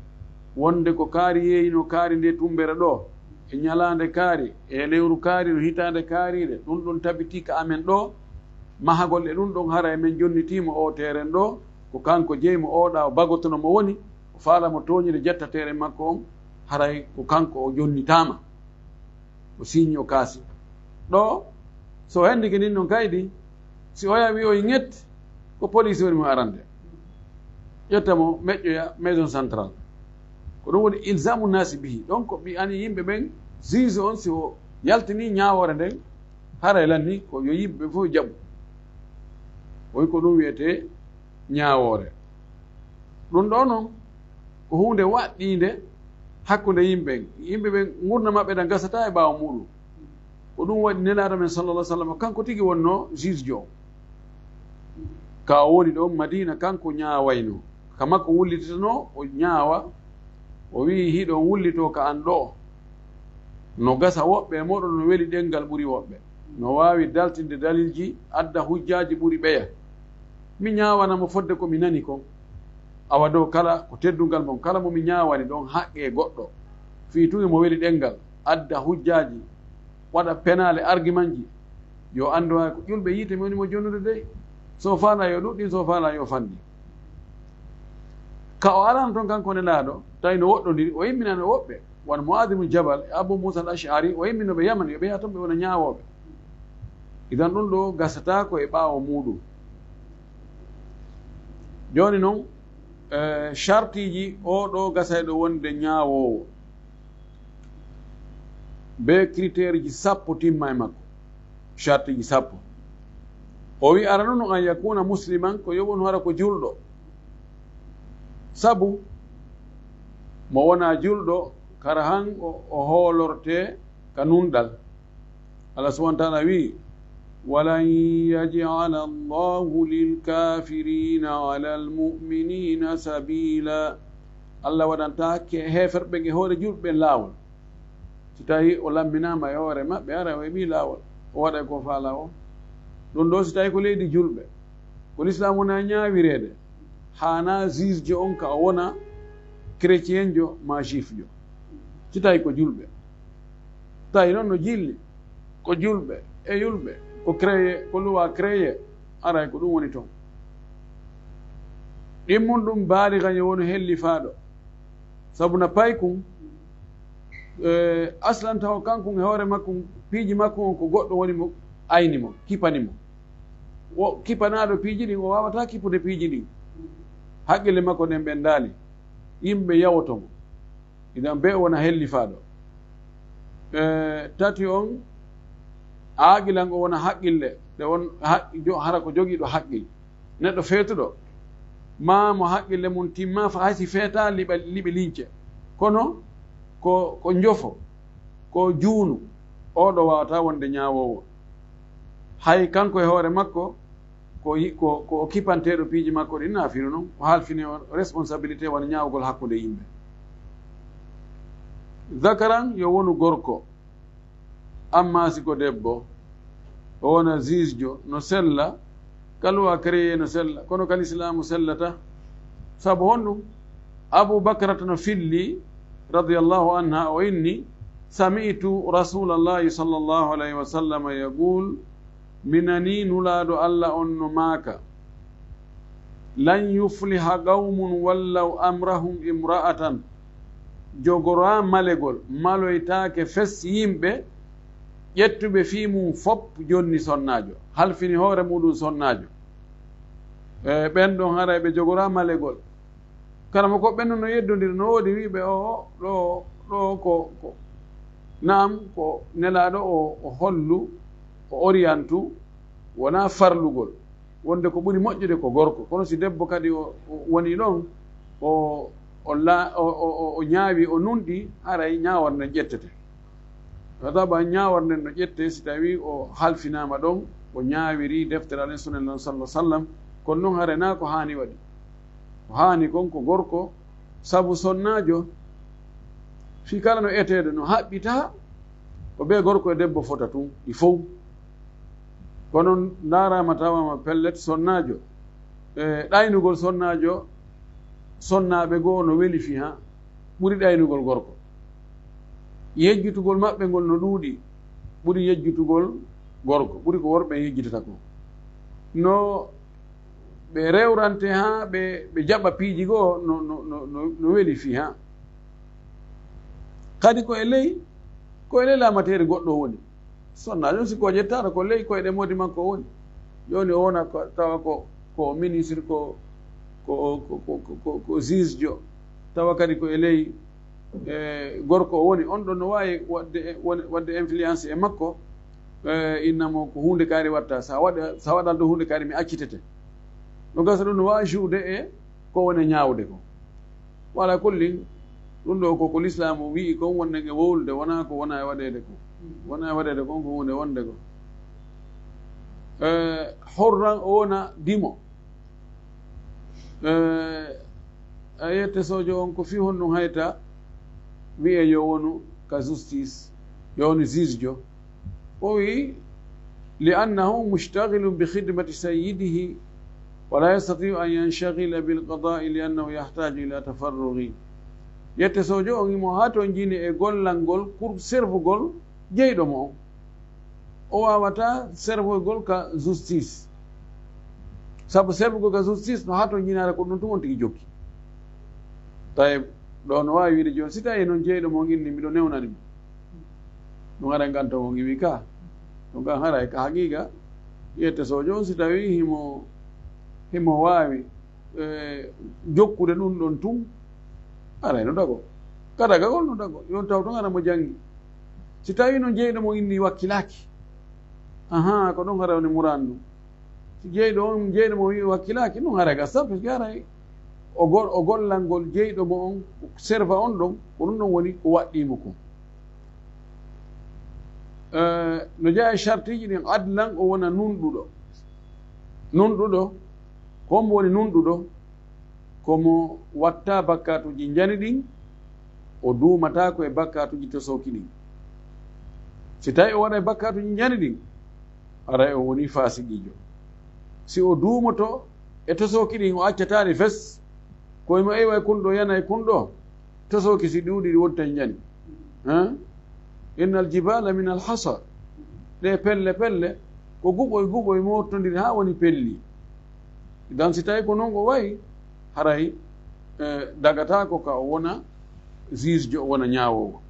wonde ko kaari yeeyino kaari nde tumbere ɗo e ñalande kaari e lewru kaari no hitande kaariɗe ɗum ɗon tabiti ka amen ɗo mahagol e ɗum ɗon hara e men jonnitimo o teren ɗo ko kanko jeymo oɗa o bagotono mo woni o faala mo toñide jetta teren makko on haray ko kanko o jonnitama o signi o kaasi ɗo so hendi ke nin noon kaydi si oya wi o ŋetti ko police woni mo arande ƴettamo meƴƴoya maison central ko ɗum woni ilzamu nasi bihi donc ɓi ani yimɓe ɓen juge on si o yaltini ñawore nden hara e lanni ko yo yimɓe ɓe fof jaɓu oyi ko ɗum wiyete ñawore ɗum ɗo noon ko hunde waɗɗinde hakkude yimɓe ɓen gurna maɓɓe ɗa gasata e ɓaawa muɗum ko ɗum waɗi nelaɗo men sallallah sallam kanko tigi wonno juge jo ka o woni ɗon madina kanko ñawayno ka makko wullititano o ñaawa o wi hiɗon wullito ka an ɗo no gasa woɓɓe moɗon no weli ɗengal ɓuri woɓɓe no wawi daltinde dalilji adda hujjaji ɓuri ɓeya mi ñawanamo fodde ko mi nani kon awa dow kala ko teddungal mon kala momi ñawani ɗon haqqe goɗɗo fi tugi mo weli ɗengal adda hujjaji waɗa penale argument ji yo andu ha ko ƴulɓe yiite mi woni mo jonnude dey so faala yo ɗuɗɗi so faala yo fandi ka o alano toon kanko nelaɗo tawi no woɗɗodiri o yimminano woɓɓe won Mu'adh ibn Jabal e Abu Musa al-Ash'ari o yimminoɓe yaman yoɓe yaha toon ɓe wona ñawoɓe idan ɗum ɗo gasatako e ɓaawo muɗum joni noon chartiji oɗo gasayɗo wonde ñawowo be critére ji sappo timma e makko chartiji sappo o wi ara noon an yakuna musliman ko yoɓon hara ko julɗo sabu mo wona julɗo kara han o hoolorte ka nunɗal Allah subhanahu wa ta'ala wi walan yaj'ala Allahu lilkafirina ala almu'minina sabila Allah waɗanta heferɓe e hoore julɓe laawol so tawi o lamminama e hoore maɓɓe ara o heɓi laawol o waɗa ko faala o ɗum ɗo so tawi ko leydi julɓe ko l'islam wona ñawirede hana juge jo on ka o wona chrétien jo ma juif jo so tawi ko julɓe tawi noon no jilli ko julɓe e yulɓe ko créé ko luwa créé aray ko ɗum woni toon ɗimmum ɗum baaliga yo woni hellifaɗo sabu no paykum aslan taw kanko e hoore makko piiji makko on ko goɗɗo woni mo ayni mo kipani mo o kipanaɗo piiji ɗin o wawata kippude piiji ɗin haqqille makko ɗen ɓen daali yimɓe yawotomo idan be wona hellifaɗo tati on aaqilan o wona haqqille ɗe won hara ko jogiiɗo haqqil neɗɗo feetuɗo ma mo haqqille mum timma fa haysi feeta liɓe lince kono ko njofo ko juunu oɗo wawata wonde ñawowo hay kanko e hoore makko ko kipanteɗo piiji makko ɗin nafiru noon o halfini on responsabilité wona ñawgol hakkude yimɓe zakaran yo wonu gorko amma siko debbo o wona juge jo no sella kaluwa créé no sella kono kal islamu sellata sabu honɗum Aboubakrata no filli radiyallahu anha o inni sami'tu rasulallahi sallllahu alayhi wa sallam yaqul minani nulaɗo Allah on no maaka lan yufliha qawmun wallaw amrahum imra'atan jogora malegol maloytaake fes yimɓe ƴettuɓe fii mum fop jonni sonnajo halfini hoore muɗum sonnajo ɓen ɗon hara ɓe jogora malegol karama ko ɓen no yeddodiri no woodi wiɓe o ɗo ko naam ko nelaɗo o hollu o orientu wona farlugol wonde ko ɓuri moƴƴude ko gorko kono si debbo kadi o woni ɗon o ñaawi o nunɗi haray ñawarnden ƴettete taba ñawarnden no ƴette si tawi o halfinama ɗon o ñaawiri deftere alayhi sunnan sallah sallam kono noon hare na ko haani waɗi ko haani kon ko gorko sabu sonnajo fi kala no etede no haɓɓita ko ɓe gorko e debbo fota tun ɗi fof kono darama tawama pellet sonnajo ɗaynugol sonnajo sonnaɓe goo no weli fi ha ɓuri ɗaynugol gorko yejjutugol maɓɓe ngol no ɗuuɗi ɓuri yejjutugol gorko ɓuri ko worɓe yejjitata ko no ɓe rewrante ha ɓe jaɓa piiji goo no weli fi ha kadi ko e ley lamatere goɗɗo woni sonna joni siko jettata ko ley koye ɗemode makko woni joni o wona tawa ko ministre ko juge jo tawa kadi ko e ley gorko woni on ɗon no wawi wadde influence e makko innamo ko hunde kaari watta sa waɗan ɗo hunde kaari mi accitete ɗo gasa ɗum no wawi joude e ko woni ñawde ko wala kulli ɗum ɗo koko l'islam wi kon wonde e wowlude wona ko wona e waɗede ko wona e waɗede kon ko hunde wonde ko horran o wona dimo a yette sojo on ko fi hon ɗum hayta wiye yo wonu ka justice yo woni juge jo o wi li annahu mushtagilum bi khidmati sayyidihi wala yastati'u an yanshagila bilqada'i li annahu yahtaju ila tafarrughi yette sojo on imo ha toon jini e gollal ngol pour servugol jeyɗo mo o wawata servugol ka justice sabu servugol ka justice no ha toon jinare ko ɗum tum on tigi jokki tawi ɗo no wawi wiide joni si tawi noon jeyɗo mo inni mbiɗo newnani mo ɗum ara ganto mo wi ka ɗum kan haray ka haqiqa yette sojo on si tawi himo wawi jokkude ɗum ɗon tum aray no dago kada gagol no dago yon taw to ngara mo jangi si tawi no jeyɗo mo inni wakkilaki aha ko ɗon harawni murandu si jeyɗo mo wi wakkilaki ɗum haray ga sabu parce que aray o gollal ngol jeyɗo mo on serva on ɗon ko ɗum ɗon woni ko waɗɗimo ko no jeeya e chartiji ɗin adlan o wona nunɗuɗo kombo woni nunɗuɗo komo watta bakkatuji jani ɗin o duumatako e bakkatuji tosoki ɗin si tawi o waɗa e bakkatuji jani ɗin aray o woni fasiqijo si o duumoto e tosoki ɗin o accatani fes koyemo ewa e kunɗo yana e kunɗo tosoki si ɗiwɗi ɗi wontan jani inna aljibala min alhasa ɗe pelle ko guɓoy mottodiri ha woni pelli idan si tawi ko noon o wayi haray dagatako ka o wona juge jo o wona ñawowo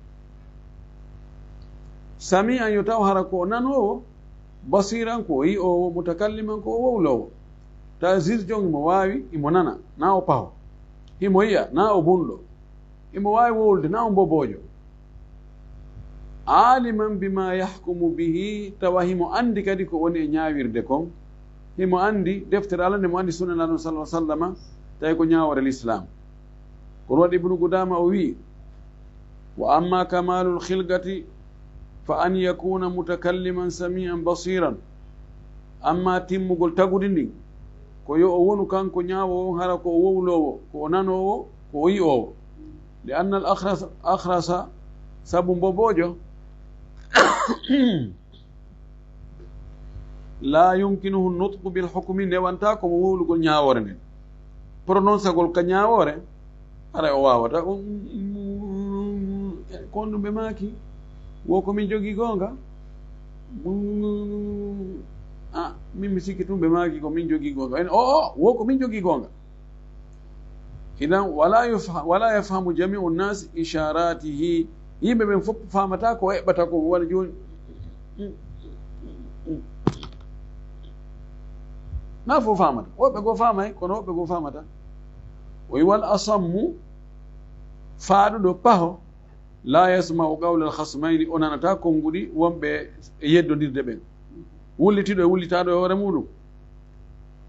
sami an yo taw hara ko o nanowo basiran ko o yi'owo mutakalliman ko o wowlowo ta juge jon imo wawi imo nana na o paho himo yiya na o bunɗo imo wawi wowlude na o mbobojo aliman bima yahkumu bihi tawa himo andi kadi ko woni e ñawirde kon himo andi deftere Allah nde mo andi sunna laɗum sallah sallama tawi ko ñawore l'islam kono waɗi ibnu gudama o wi wa amma kamalul khilgati fa an yakuna mutakalliman sami'an basiran amma timmugol tagudi ndin ko yo o wonu kanko ñawowo hara ko o wowlowo ko o nanowo ko o yi'owo li anna al akhrasa sabu mbobojo la yumkinuhu nutqu bil hukmi ndewanta komo wowlugol ñawore nden prononçagol ka ñawore ara o wawata kon ɗum ɓe maki wo komin jogui gonga min mi sikki tum ɓe maki komin jogui gonga en wo komin jogui gonga idan wala yafhamu jamiu nnas isharatihi yimɓe ɓen fof famata ko heɓɓata ko waɗa joni na fof famata woɓɓe goo famay kono woɓɓe goo famata o yiwal asammu faaɗuɗo paho la yasmau qawla alhasmayni o nanata konnguɗi wonɓe e yeddodirde ɓen wullitiɗo e wullitaɗo e hoore muɗum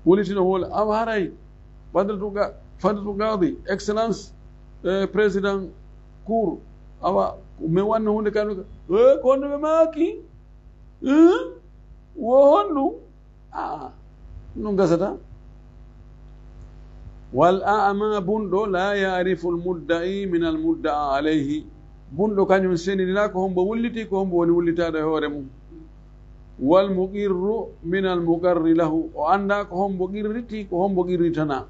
wullitino wola awa haray fadratu gadi excellence président cour awa min wanno hunde kanu ko honno ɓe maaki wo honɗum ɗum gasata wal a'ma bunɗo la yarifu almudda'i min almudda'a alayhi bunɗo kañum seninina ko hombo wulliti ko hombo woni wullitaɗo e hoore mum wal muqirru min almuqarri lahu o anda ko hombo qirriti ko hombo qirritana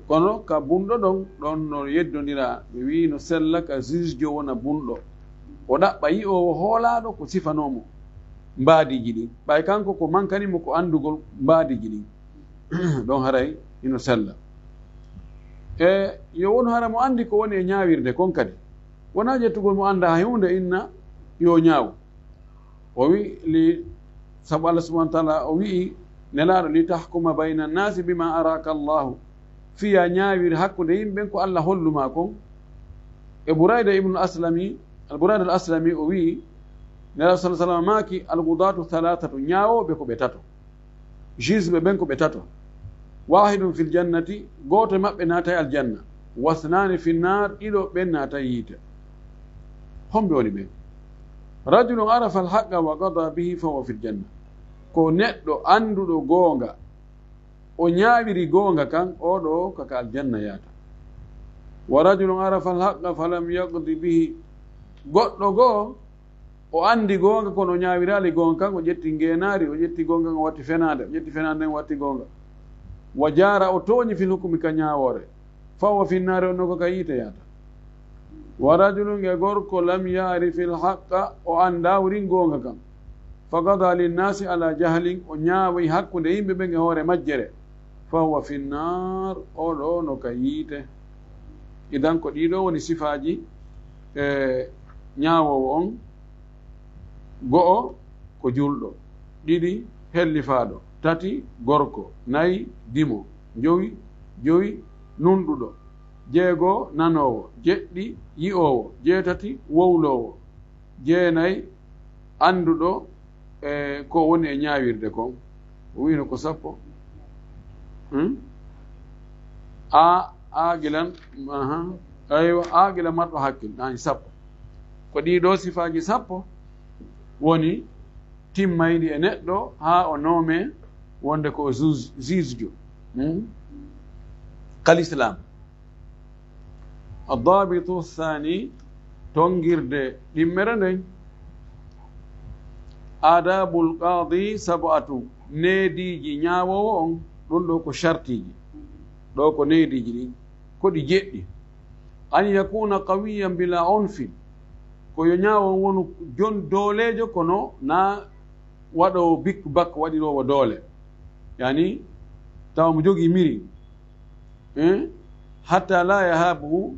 kono ka bunɗo ɗon no yeddodira ɓe wi no sella ka juge jo wona bunɗo o ɗaɓɓa yi'owo hoolaɗo ko sifanomo mbaadiji ɗin ɓay kanko ko mankanimo ko andugol mbaadiji ɗin ɗon haray ino sella e yo won hara mo andi ko woni e ñaawirde kon kadi wona ƴettugol mo anda hunde inna yo ñaaw o wi li sabu allah subahana taala o wi'i nelaaɗo li tahkuma bayna annasi bima araka allahu fiya ñaawir hakkude yimɓen ko allah holluma kon e bourayda ibnu aslami albourayda al aslami o wi'i nelaɗo sa sallam maaki algudatu thalathatu ñaawoɓe ko ɓe tato jusɓe ɓen ko ɓe tato wahidum fil jannati gooto maɓɓe naatay aljanna wasnani fi nnar ɗiɗo ɓen naatay yiite homɓe woni ɓen rajulun arafa alhaqa wa gada bihi fahuwa fil janna ko neɗɗo annduɗo goonga o ñaawiri goonga kan oɗo kaka aljanna yaata wa rajulun arafa alhaqa falam yagdi bihi goɗɗo goo o anndi goonga kono o ñaawiraali goonga kan o ƴetti ngeenaari o ƴetti goonga o watti fenaande o ƴetti fenaande nden o watti goonga wa jaara o tooñi fil hukmi ka ñaawoore fawa finnaare onno ko ka yiite yaata wa rajulun e gorko lam yaarifi lhaqa o anndawrin goonga kan fa gada linnasi ala jahlin o ñaawi hakkunde yimɓe ɓen e hoore majjere fahuwa finnar oɗo no ka yiite idan ko ɗiɗo woni sifaaji e ñaawowo on go'o ko julɗo ɗiɗi hellifaaɗo tati gorko nayi dimo joyi nunɗuɗo jeego nanowo jeɗɗi yi'owo jeetati wowlowo jeenayi annduɗo e ko woni e ñaawirde kon o wino ko sappo aagilan aywa aagila marɗo hakkil ɗani sappo ko ɗiɗo sifaaji sappo woni timmayɗi e neɗɗo haa o noome wonde ko juge kalislam addabitu thani tongirde ɗimmere nden adabul qadi sab'atu neediji ñaawowo on ɗum ɗo ko chartiji ɗo ko neediji ɗin ko ɗi jeɗɗi an yakuna qawiyan bila unfin ko yo ñaawon wonu jon doolejo kono na waɗowo bik bak waɗirowo doole yani tawa mo jogii miri hatta la yahabuhu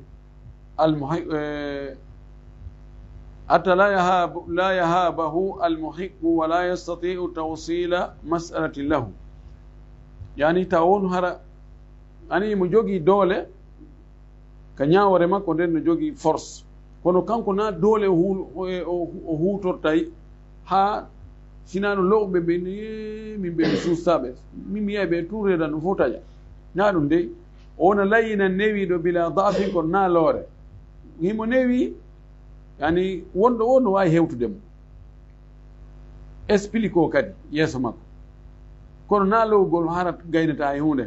حتى لا يهابه المحق ولا يستطيع توصيل مسألة له يعني تاون هرا أني مجوجي دولة كنيا ورما كندن مجوجي فرس kono kanko na dole o hutortay ha sinano lowɓe ɓe min ɓe sustaɓe min miyaɓe tureda no fotaja na ɗum de ona layina newiɗo bila dafin kon na loore himo newi yani wonɗo o no wawi hewtude mo explique o kadi yeeso makko kono na lowgol hara gaynata e hunde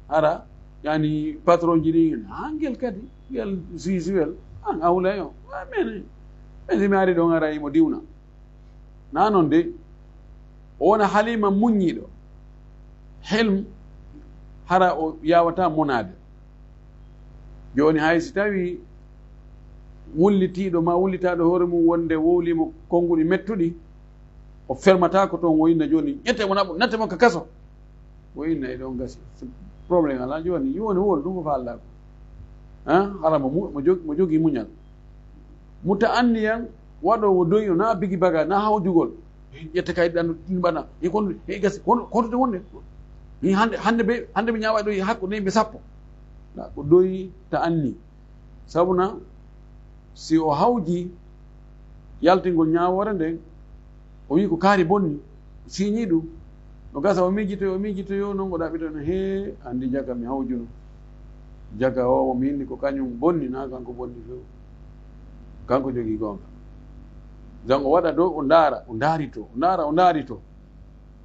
hara yani patron ji ɗi hangel kadi ngel juge an awlay o men simi ari ɗon ara imo diwna na noon de o wona halima muññiɗo helm hara o yawata monade joni hay si tawi wullitiɗo ma wullitaɗo hoore mum wonde wowlimo konnguɗi mettuɗi o fermata ko toon woyinna joni ƴette wona ɓo nattemo ka kaso woyinna e ɗon gasi probléme ala joni woni wol ɗum ko faallako hara mo jogii muñal mutta anniyan waɗowo doyi o na bigi baga na hawjugol ƴette kay ɗan ɗimbana e kon e gasi kotude wonde hande ɓe ñawa ɗo hakkude yimɓe sappo ko doyi ta anni sabuna si o hawji yaltingol ñawore nden o wi ko kaari bonni siñi ɗum o gasa o miijitoyo noon o ɗaɓitono he andi jaga mi hawjuno jaga o mi inni ko kañum bonni na kanko bonni few kanko jogii gonga jan o waɗa ɗo o ndaara o ndaari to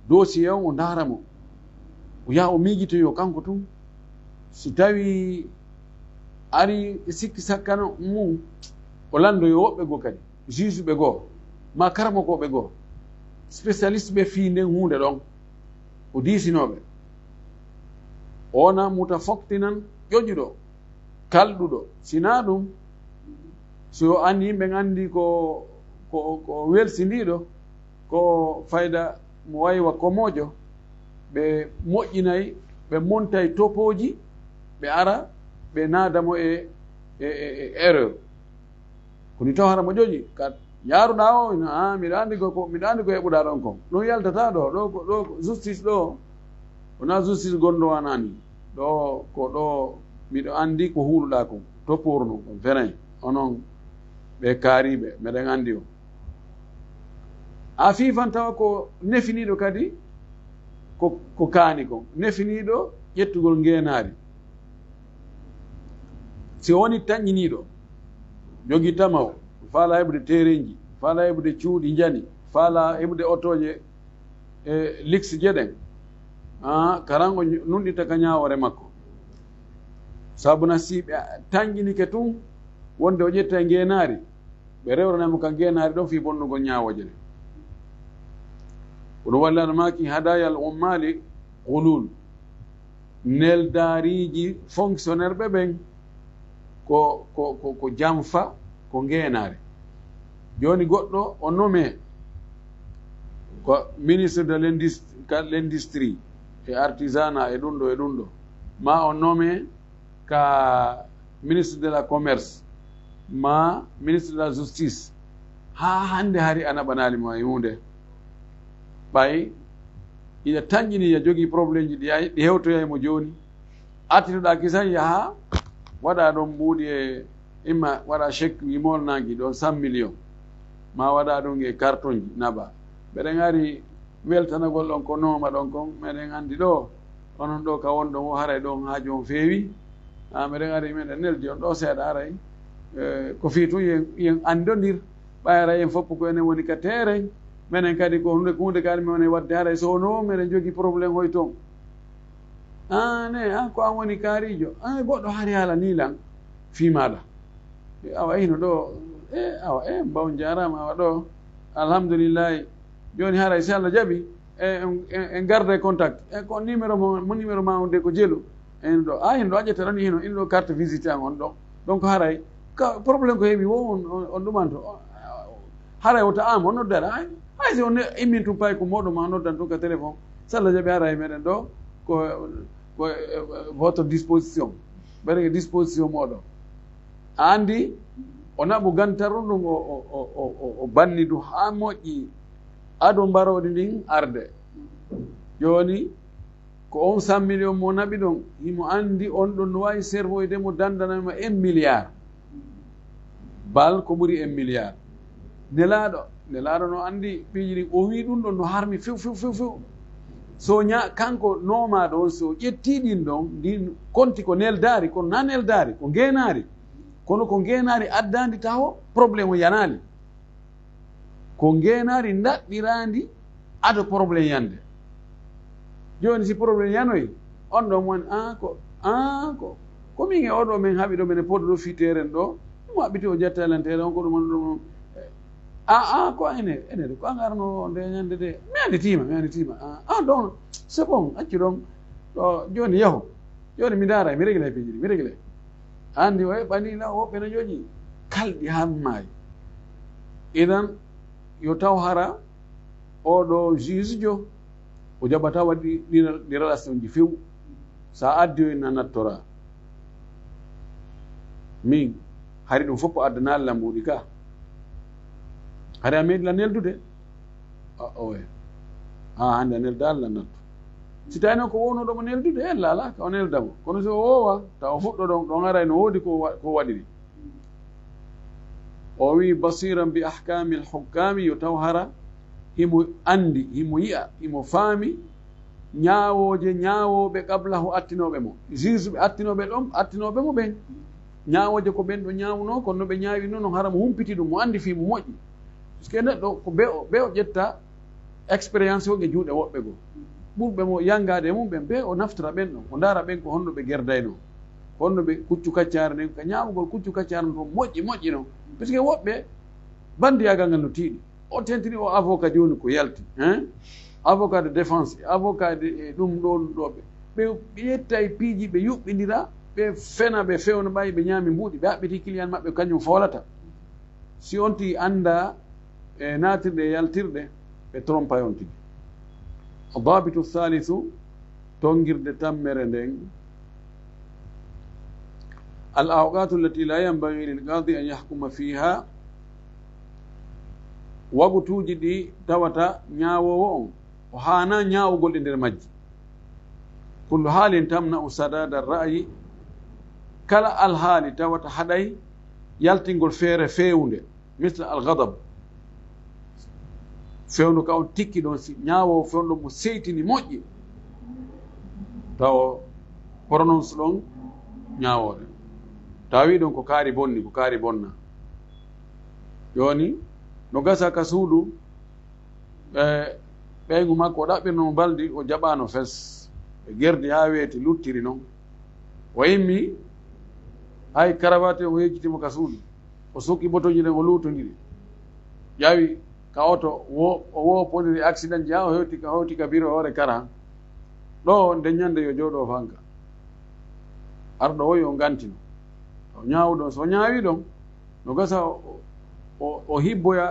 dossier on o ndaara mo o yaha o miijitoyo kanko tum si tawi ari sikki sakkano mum o landoyo woɓɓe goo kadi juge ɓe goo ma karmokoɓe goo spécialiste ɓe fii nden hunde ɗon o diisinoɓe ona muta foktinan ƴoƴuɗo kalɗuɗo sina ɗum so andi yimɓe andi ko welsindiɗo ko fayda mo waywa ko moƴo ɓe moƴƴinayi ɓe montay topoji ɓe ara ɓe naadamo e erreur koni taw hara mo ƴoƴi ka yaaruɗa o mbiɗa andi ko heɓuɗa ɗon ko ɗum yaltata ɗo justice ɗo wona justice gonɗo anani ɗo ko ɗo miɗo andi ko huuluɗa ko topporno ko fenayi onon ɓe kaariɓe meɗen andi o a fifan tawa ko nefiniɗo kadi ko kaani ko nefiniɗo ƴettugol ngenaari si woni tañƴiniɗo jogi tamaw faala heɓde tereji faala heɓde cuuɗi jani faala heɓde otoje e lix jeɗen karango nunɗita ka ñawore makko sabuna si ɓe tañƴinike tun wonde o ƴetta e ngenaari ɓe rewranamo ka ngenaari ɗon fi bonnugol ñawoje ɗe kono wallanamaki hadayal ummali hulul neldariji fonctionnaire ɓe ɓen ko jamfa ko ngenaari joni goɗɗo o nommé ko ministre de l'industrie et artisanat e ɗum ɗo ma o nommé ka ministre de la commerce ma ministre de la justice ha hande hari a naɓanalimo e hunde ɓay ina tañƴini ya jogii probléme ji ɗi hewtoyaymo joni attinoɗa kisan yaha waɗa ɗon mbuuɗi e imma waɗa chèque yimolnagi ɗon 100 millions ma waɗa ɗum e carton ji naɓa mbeɗen ari weltanagol ɗon ko nooma ɗon kon meɗen andi ɗo onon ɗo ka wonɗon o haray ɗon haaju on feewi meɗen ari meɗen neldi on ɗo seeɗa aray ko fii tun yen andodir ɓayara yen foppo ko enen woni ka terrain menen kadi ko hunde kadi mi woni wadde haray so no meɗen jogii probléme hoy toon ne ko an woni kaarijo goɗɗo hari haala nilan fimaɗa awa hino ɗo awa mbaw jarama awa ɗo alhamdoulillahi joni haray si Allah jaaɓi en garda e contact ko numéro ma on de ko jeelu en ɗo hino ɗo aƴƴete ɗon hino ino ɗo carte visite an on ɗo donc haray probléme ko heewi wo on ɗumanto haray wota am on noddara hay si on immin tum pay ko moɗo ma noddan tun ka téléphone si Allah jaaɓi haray meɗen ɗo ko votre disposition ɓerege disposition moɗo a andi o naɓu gantarru ɗum o banni du ha moƴƴi aɗo mbaroɗi ndin arde joni ko on 100 millions mo naɓi ɗon himo andi on ɗon no wawi servoyde mo dandanama 1 milliard bal ko ɓuuri 1 milliard nelaɗo no andi piiji ɗin o wi ɗum ɗon no harmi few so kanko nomaɗo on so ƴetti ɗin ɗon ndin konti ko neldari kono na neldari ko ngenari kono ko ngenari addandi taw probléme o yanali ko ngenari daɗɗirandi ado probléme yande joni si probléme yanoyi on ɗon woni ko min e oɗo men haaɓi ɗo mene poɗo ɗo fiteren ɗo ɗum haɓɓiti o jettalantere on ko ɗum ko ene ko an arno nde ñande de mi anditima donc c'est bon acci ɗon ɗo joni yaho joni mi daara mi réglé piiji ɗi mi réglé andi o ɓanila woɓɓe no joƴi kalɗi hammayi idan yo taw hara oɗo juge jo o jaɓata waɗi ɗi relation ji few sa addi o na nattora min hari ɗum fof addana Allah mbuɗi ka hari a meeɗi la neldude hande a nelda Allah nattu si tawi noon ko wownoɗomo neldude laalaka o neldamo kono so o wowa taw o fuɗɗo ɗon aray no woodi ko waɗiri o wi basiran bi ahkami lhukkami yo taw hara himo andi himo yi'a himo faami ñawoɓe qablahu attinoɓe mo juge ɓe attinoɓe mo ɓen ñawoje ko ɓen ɗo ñawno kono no ɓe ñaawi noon no hara mo humpiti ɗum mo andi fi mo moƴƴi par ce que neɗɗo ko ɓe o ƴetta expérience o e juuɗe woɓɓe goo ɓurɓe mo yangade e mum ɓen ɓe o naftira ɓen ɗon o ndaara ɓen ko honno ɓe gerdayno honno ɓe kuccu kaccare nden ka ñamugol kuccu kaccare no moƴƴi noon par ce que woɓɓe bandiyagal ngal no tiiɗi o tentini o avocat joni ko yalti avocat de défense avocat de ɗum ɗoɓe ɓe ƴetta e piiji ɓe yuɓɓidira ɓe fena ɓe fewna ɓayi ɓe ñaami mbuuɗi ɓe haɓɓiti client maɓɓe kañum foolata si on ti anda e natirɗe e yaltirɗe trompa yon tigi الضابط الثالث تونغير تمرندين الأوقات التي لا ينبغي للقاضي أن يحكم فيها وقتوجي دي توتا نياو وحانا نياو قول اندر مجي كل حال تمنع سداد الرأي كلا الحال توتا حداي يلتنقل فير فيوند مثل الغضب فيوندو كاون تيكي دون سي نياو فيوندو مو سيتيني موجي taw prononce ɗon ñaawore tawi ɗon ko kaari bonni ko kaari bonna joni no gasa ka suudu ɓeygu makko o ɗaɓɓirno baldi o jaɓano fes e gerdi ha weeti luttiri noon o yimmi hay karawate o yejjitimo ka suudu o sukki botoji ɗen o lutodiri ƴawi ka oto o woppodiri accident ji ha o hewti ka biro hoore kara ɗo nde ñande yo jooɗo fanka arɗo woyi o gantino o ñaawɗon so ñaawi ɗon no gasa o hibboya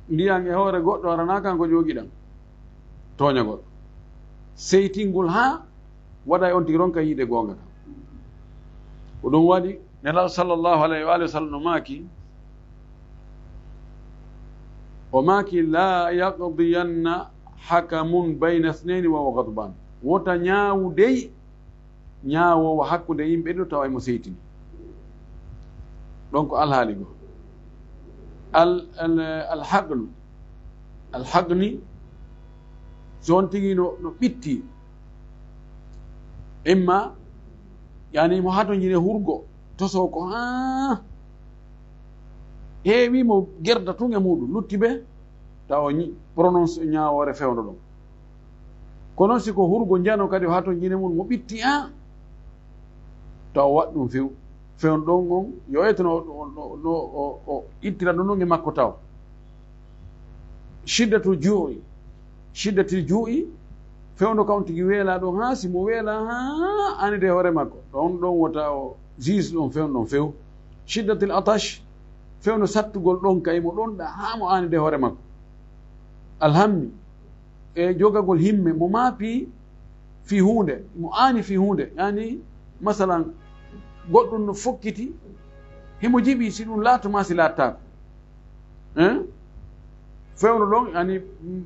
ndiyan e hoore goɗɗo arana kanko joogi ɗan tooña goɗɗo seytingol ha waɗa e on tigi ronka yiide goonga kam ko ɗum waɗi nelal sallllahu alayhi wa alihi wa sallam no maaki o maaki la yaqdiyanna hakamun bayna ithnaini wa huwa gadban wota ñaawudey ñaawowo hakkude yimɓe ɗo tawa mo seytini donc alhaali goo alhaqni so on tigi no ɓitti imma yani mo hato jine hurgo toso ko ha heewi mo gerda tun e muɗum lutti ɓe tawa prononce ñaawore fewndo ɗon kono si ko hurgo jano kadi o hato jine mum mo ɓitti ha taw waɗ ɗum fewn ɗon on yo etno o ittira ɗum ɗon e makko taw shiddatu juu'i fewndo kam tigi weela ɗon ha simo weela ha anide hoore makko ɗon ɗon wota o juge ɗon fewn ɗon few shiddatul atash fewndo sattugol ɗon kayimo ɗon ɗa ha mo anide hoore makko alhammi e jogagol himme mo maapi fi hunde mo aani fi hunde yani masalan goɗɗum no fokkiti himo jiɓi si ɗum laatoma si laattako fewno ɗon yani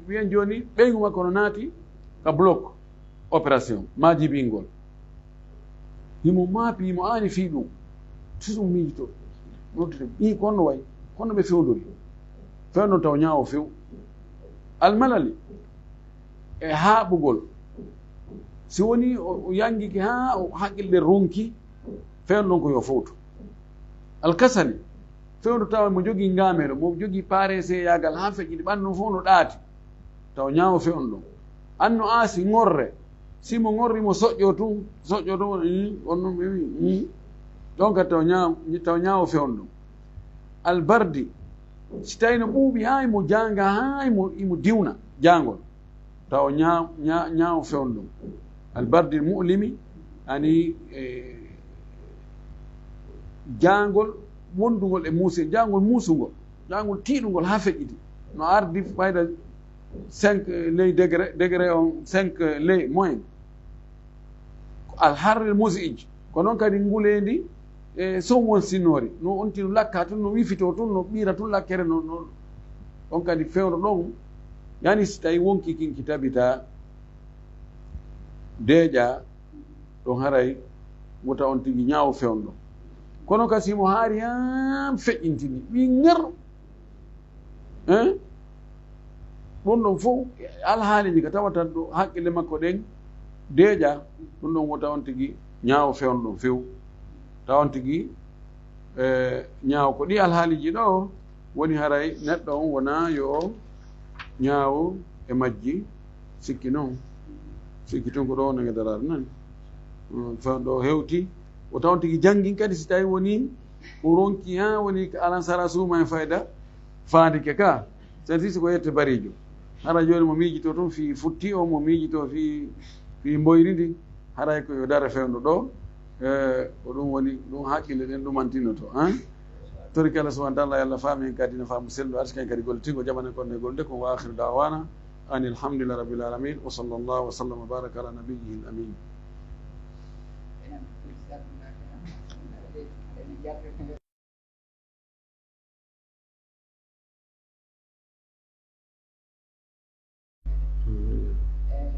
wiyen joni ɓeygu makko no naati ka bloc opération ma jibingol himo maapi himo aani fi ɗum susum miijito noddete ɓi konno way konno ɓe fewdori fewno taw ñaawo few almalali e haaɓugol si woni o yangiki ha o haqqille ronki fewno ɗon ko yo fowto alkasali fewndo tawa mo jogii ngameɗo mo jogii parese yagal ha feƴƴiɗi ɓanndu fof no ɗaati taw ñaawo fewno ɗon anno aasi ŋorre simo ŋorri mo soƴƴo tun on noon ɓe wi ɗon kadi taw ñaawo fewno ɗon albardi si tawi no ɓuuɓi ha imo janga ha imo diwna jangol taw ñaawo fewno ɗon albardi mu'limi ani jangol wondugol e muuse jangol muusugol jangol tiiɗugol ha feƴƴiti no ardi ɓayda 5 ley degré on 5 ley moyen alharre musiji ko noon kadi ngulendi e sow won sinnori no on tino lakka tun no wifito tun no ɓiira tun lakkere no on kadi fewno ɗon yani si tawi wonki kinki tabita deeƴa ɗon haray wota on tigi ñaawo fewno ɗon kono kasi mo haari han feƴƴintini ɓi ŋer ɗum ɗon fof alhaaliji ka tawata ɗo haqqille makko ɗen deeƴa ɗum ɗon wota on tigi ñaawo fewno ɗon few tawa on tigi ñaawo ko ɗi alhaaliji ɗo woni haray neɗɗo on wona yo ñaawo e majji sikki noon sikki tun ko ɗo wona ngedarade nani fewno ɗo hewti o taw tigi janngin kadi si tawi woni o ronki ha woni alansara suuma e fayda faandike ka sati ko yette barijo hara joni mo miijito tun fi futti o mo miijito fi mboyridi haray ko yo dara fewno ɗo ko ɗum woni ɗum haqqille ɗen ɗumantino to tori kala subahana taala yallah faami en kadi no faamu sellu arsi ken kadi golle tigo jamane konne golde ko wa akhiru dawana أن الحمد لله رب العالمين وصلى الله وسلم وبارك على نبيه الأمين.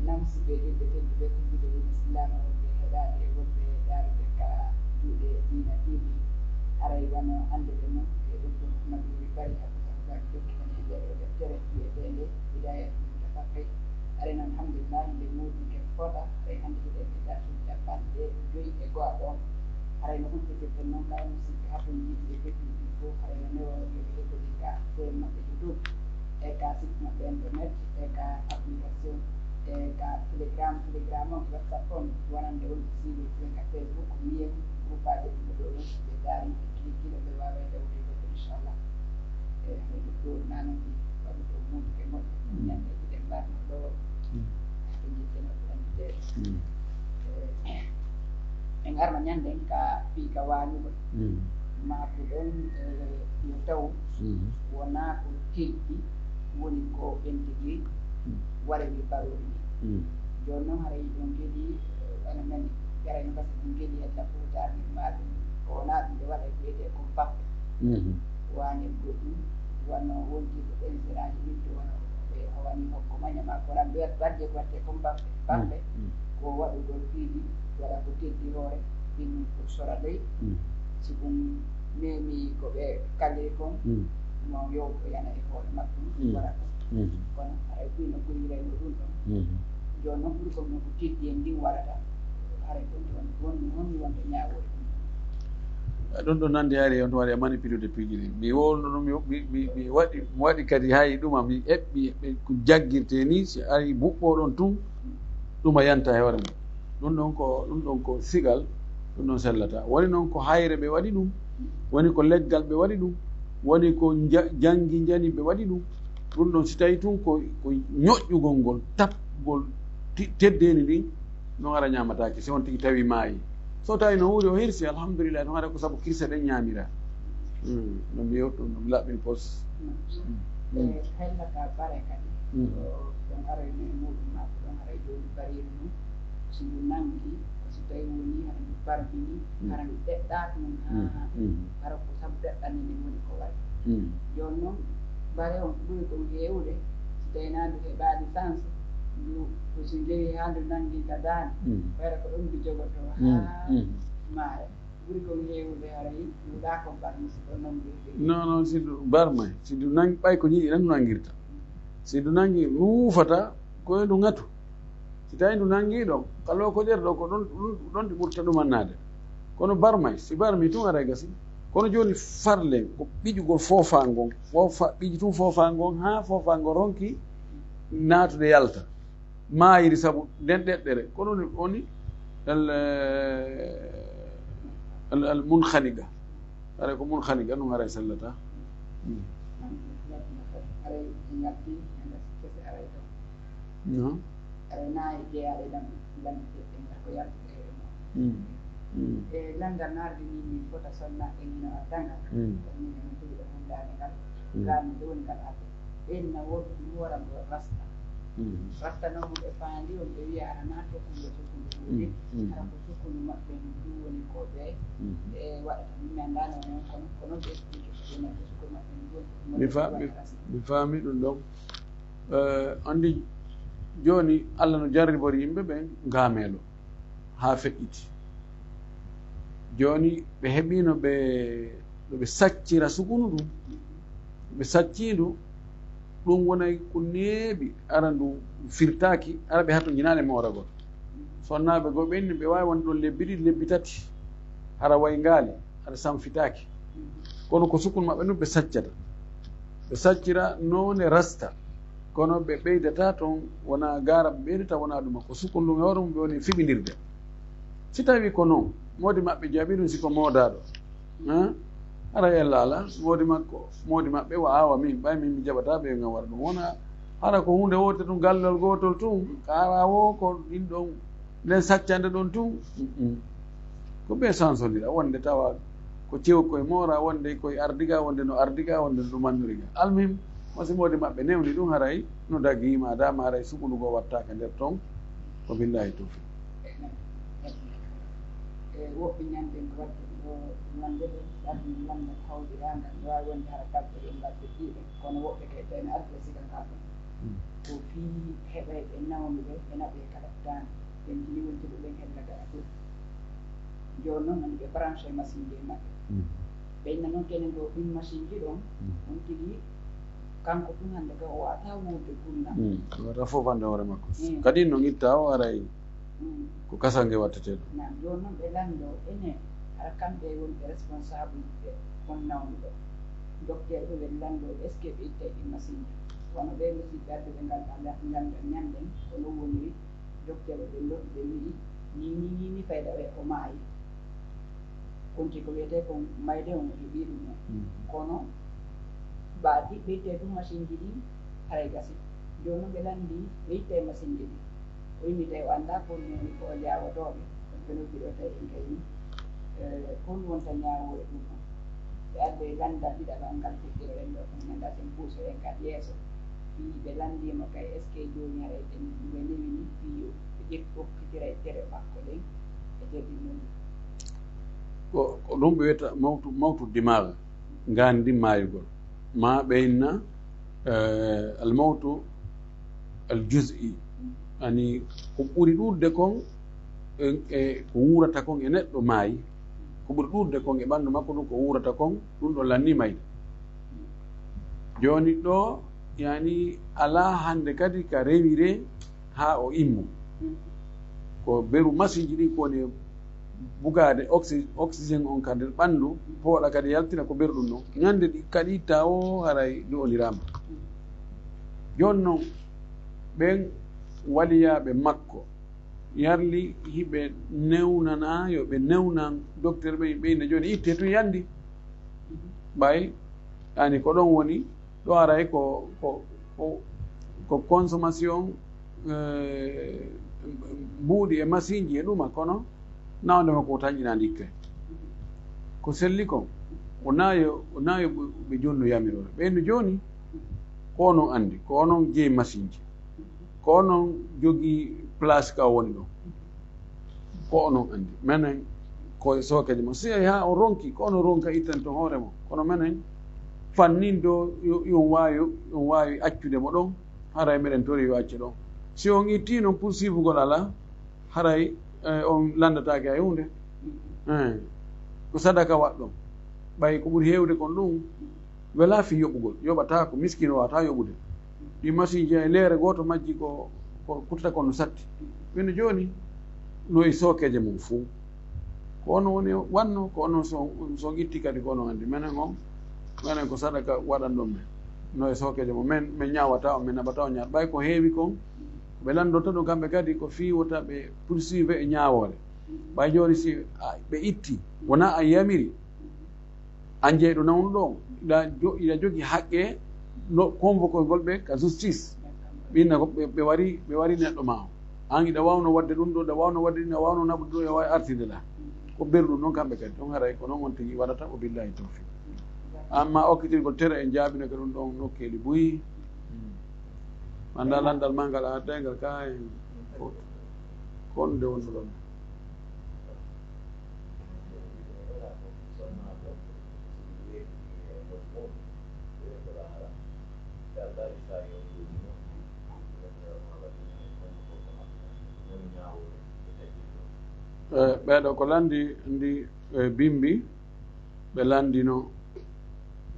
namsi ɓe ɗiɓɓe tedduɓe tedduɓe l'islam wonɓe heɗaɓe wonɓe daarude ka juuɗe diina ɗiɗi aray wano andude noon e ɗum ɗum naɓiri bari hakkutaɓe dokkitan e nder deftere wiyetende hidayat mutafaqih aray noon alhamdulillah nde muudi ken fota aray hannde hiɗen étation capanɗe 5 e go'a ɗon aray no humpitoɗen noon kala musidɓe haton jiɗi e fettuɗi fof aray no newoɓe ɓe heɓɓude ka seen maɓɓe YouTube e ka site maɓɓe internet e ka application e ka telegram on whatsapp on wonande wonɓe siiwol ɓen ka Facebook mien groupe aji ɗum ɗo ɗon ɓe daari ɓe kilikino ɓe wawa dawde goɗɗo inchallah e hayɗo ɗo nanoɗi waɗi ɗo muɗu e moƴƴo ñande ɗiɗen mbarno ɗo to jittenoɓe anditeɗe en arno ñanden ka fii ka wañugol maako ɗon yo taw wona ko telɗi woni ko ɓentigui waɗani barori ni joni noon haray ɗon geeɗi ana nani garani par ce que ɗum geeɗi hedda pourtarni maɗum ko wona ɗum ɓe waɗa wiyete comme bappe wani goɗɗum wonno wontiɗo ɗen seraji ɗin to wona ɓe hawani hokko mañama kono ɓe wadde ko watte comme bappe ko waɗugol fiiɗi waɗa ko teddi hoore ɗin pour sora ley si ɗum memi ko ɓe kalli kon mo yowto yana e hoore makko waɗa kono haray ɓuy no ɓuuri rewno ɗum ɗon joni noon ɓuuri kom no ko teddi en ndin waɗata haray ɗum wonni wonde ñawore ɗum ɗo nande hari on waɗi manipulude piiji ɗi mi wowno ɗum mi waɗi kadi hay ɗuma mi eɓɓi ko jaggirte ni si ari buɓɓoɗon tun ɗuma yanta e hoore mum ɗum ɗon ko sigal ɗum ɗon sellata woni noon ko hayre ɓe waɗi ɗum woni ko leggal ɓe waɗi ɗum woni ko jangi jani ɓe waɗi ɗum ɗum ɗon si tawi tun ko ñoƴƴugol ngol tapgol teddeni ɗin non ara ñamataki si on tigi tawi maayi so tawi no wuuri o hirsi alhamdulillah ɗum ara ko saabu kirsa ɗen ñamira no mbiyo ɗum ɗum laɓɓin pos hellaka bare kadi ɗon arayno e muɗum mako ɗon aray joni bariru mum so ndu nangi so tawi woni hara ndu barbini hara ndu ɗeɗɗa ɗum ha hara ko saabu ɗeɗɗanini woni ko waɗi joni noon bare on ɓuri ɗum hewde so tawi na ndu heɓa licence ndu so jeeyi ha ndu nangi ka daane ɓayra ko ɗon ndu jogoto ha maaya ɓuri ɗum hewde haray nduɗa ko barmi so ɗo non non si ndu barmay si ndu nangi ɓay ko ñiɗi tan ndu nangirta si ndu nangi ruufata koye ndu ngatu si tawi ndu nangi ɗon kala ko ƴerɗo ko ɗon ɗi ɓurta ɗumannade kono barmay si barmi tun aray gasi kono joni farle ko ɓiƴugol fofangon ɓiƴi tun fofangon ha fofangon ronki natude yalta mayiri saabu nden ɗeɗɗere kono woni al munkhaniga aray ko munkhaniga ɗum aray sellata aray ngatti kese aray ɗo non aray nayi jeeyaɗe ɗam landiteɗe ngar ko yaltude e landal narde ni min fota sonna enno a dangal min en jogiɗo hundade ngal gami ɗo woni ngal arde ɓenna woɗɗu ɗum warango rasta rasta noon ɓe faandi on ɓe wiya arana tokkude sukkundu wuuɗi hara ko sukkundu maɓɓe ndu woni ko ɓe e waɗata mi andano noon kono ɓe explique wonande sukkundu maɓɓe ndu mi faami ɗum ɗon andi joni Allah no jarribori yimɓe ɓen ngaamelo ha feƴƴiti joni ɓe heɓino ɓe saccira sukunu ɗum ɓe saccindu ɗum wonay ko neeɓi ara ndu firtaki ara ɓe hatto jinane moragol sonnaɓe go ɓenni ɓe wawi wonde ɗon lebbi ɗiɗi lebbi tati hara way ngaali hara sanfitaki kono ko sukunu maɓɓe ɗum ɓe saccata ɓe saccira none rasta kono ɓe ɓeydata toon wona gara ɓe ɓeydata wona ɗuma ko sukunu ɗum e hoore mum ɓe woni fiɓidirde si tawi ko noon modi maɓɓe jaaɓi ɗum siko modaɗo ara ella ala modi maɓɓe wa awa min ɓay min mi jaɓata ɓe gam waɗa ɗum wona hara ko hunde wote ɗum gallol gotol tun kara wo ko ɗin ɗon nden saccande ɗon tun ko ɓe sansolira wonde tawa ko cew koye moora wonde koye ardiga wonde no ardiga wonde no ɗumannoriga almim masimoode maɓɓe newni ɗum haray no dagima dama haray suɓunugo wattaka nder toon ko billahi tawfiq woɓɓe ñanden ko wadde ɗo lande ɗo ɗaɗum landa hawɗiranga ne wawi wonde hara kabɓe ɗo mbadde ɗiɗo kono woɓɓe kay tawno arde siga ka ɗon ko fii heɓay ɓe nawnuɓe ɓe naɓe kala dande ɓen jini wonti ɗo ɓen hellata a dow joni noon andi ɓe branché machine ji e maɓɓe ɓenna noon kenen ɗo ɗum machine ji ɗon on tigui kanko tun hande ka o wata wurde gurdam wata fof hande hoore makko kadi no guitta o aray ko kasangue watteteɗo nam joni noon ɓe lando ene hara kamɓe wonɓe responsable ɓe on nawnuɗo docteur ɓe ɓe lando est ce que ɓe ittay ɗi machine ji wono ɓe musidɓe arde ɓe ganda ñanden kono woniri docteur ɓe loti ɓe wii ni fayda ɓe o maayi konti ko wiyete ko mayde on heeɓi ɗum o kono baadi ɓe itte ɗum machine ji ɗi haray gasi joni noon ɓe landi ɓe itte machine ji ɗi o yimmi tawi o anda kon woni ko o jawotoɓe ɓe noddiɗo tawi en kayni kon wonta ñawore ɗum on ɓe arde landa ɗiɗaɓal ngal feƴƴiro en ɗo kon ganda sen puuso en kad yeeso fi ɓe landima kay est ce que joni haray ɓe newini fi ɓe ƴetti hokkitira e tere makko ɗen e jerɗi non ko ɗum ɓe wiyata mawtu dimaga gandi mayugol ma ɓeynna almawtu aljus'i ani ko ɓuri ɗurde kon e ko wurata kon e neɗɗo maayi ko ɓuri ɗurde kon e ɓandu makko ɗum ko wurata kon ɗum ɗo lanni mayde joni ɗo yani ala hande kadi ka rewire ha o immu ko beru machine ji ɗi kowoni bugade oxygéne on ka nder ɓandu pooɗa kadi yaltina ko berɗum ɗon ñande ɗi kadi itta o haray ɗu'onirama joni noon ɓen waliyaɓe makko yarli hiɓe newnana yo ɓe newnan docteur ɓe ɓeyde joni itte tun yandi ɓay yani ko ɗon woni ɗo aray ko consommation mbuuɗi e machine ji e ɗuma kono nawde makko ko tañƴina ndikke ko selli kon o naayo ɓe joni no yamirore ɓeyno joni ko onon andi ko onon jeeyi machine ji ko onon jogii place ka woni ɗo ko onon andi minen koye sookeje mo si ha o ronki ko onon ronka itten to hoore mo kono minen fannin do yon waawi accude mo ɗon haray miɗen tori yo acce ɗon si on itti noon pour suivugol ala haray on landatake hay hunde ko sadaka wat ɗon ɓay ko ɓuri heewde kon ɗum wela fi yoɓugol yoɓata ko miskino wata yoɓude ɗi machine ji e leere goto majji ko kuttata kon no satti wino joni no e sookeje mum fuu ko ono woni wanno ko onon so itti kadi ko onon andi minen ko sadaka waɗanɗon men no e sookeje mum min ñawata o min naɓata o ñaat ɓay ko heewi kon ɓe landota ɗum kamɓe kadi ko fiwota ɓe poursuive e ñawore ɓay joni si ɓe itti wona a yamiri an jeyɗo nawnuɗo iɗa jogui haqqe no convoqué gol ɓe ka justice ɓinna ko ɓe wari neɗɗo ma o an iɗa wawno wadde ɗum ɗo ɗa wawno wadde ɗum a wawno naɓude ɗo e wawi artide ɗa ko berɗum noon kamɓe kadi ɗon haray ko noon on tigui waɗata o billahi tawfiq amma okkitirgol tere en jaabino ko ɗum ɗon nokkeli boyi anda landal ma ngal ardengal ka en ko ɗum nde wonno ɗon ɓeɗo ko landi ndi bimbi ɓe landino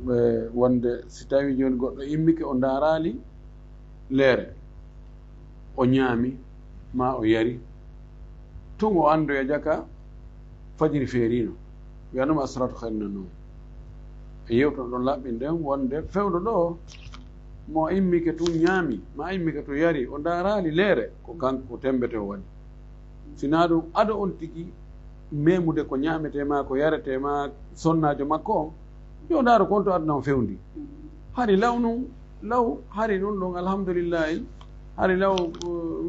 ɓe wonde si tawi joni goɗɗo immike o darali leere o ñaami ma o yari tun o andoya jaka fajiri feerino wiyanoma asratu hayna noon e yewton ɗon laɓɓi nden wonde fewɗo ɗo mo immike tun ñaami ma immike to yari o darali leere ko kanko tembete o waɗi sina ɗum aɗo on tigi memude ko ñametema ko yaretema sonnajo makko on yo daaro konto aduna o fewndi hari law hari ɗum ɗon alhamdulillahi hari law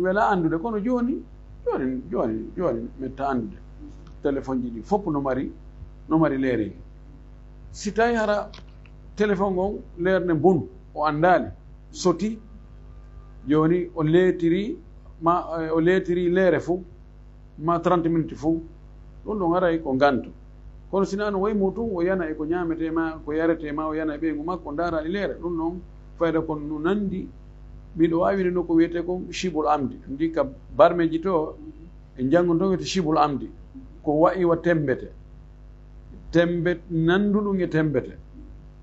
wela andude kono joni metta andude téléphone ji ɗi fopp no mari leereji si tawi hara téléphone on leerne bonu o anndali soti joni o leetiri leere fuu ma 30 minutes fuu ɗum ɗon aray ko nganto kono sinano way mutum o yana e ko ñamete ma ko yarete ma o yana e ɓeygu makko ndaaraɗi leere ɗum noon fayda kon no nandi mbiɗo wawide no ko wiyete ko chibul amdi ndika barmeji to e janngo to wiyete chibul amdi ko wayiwa tembete nanduɗum e tembete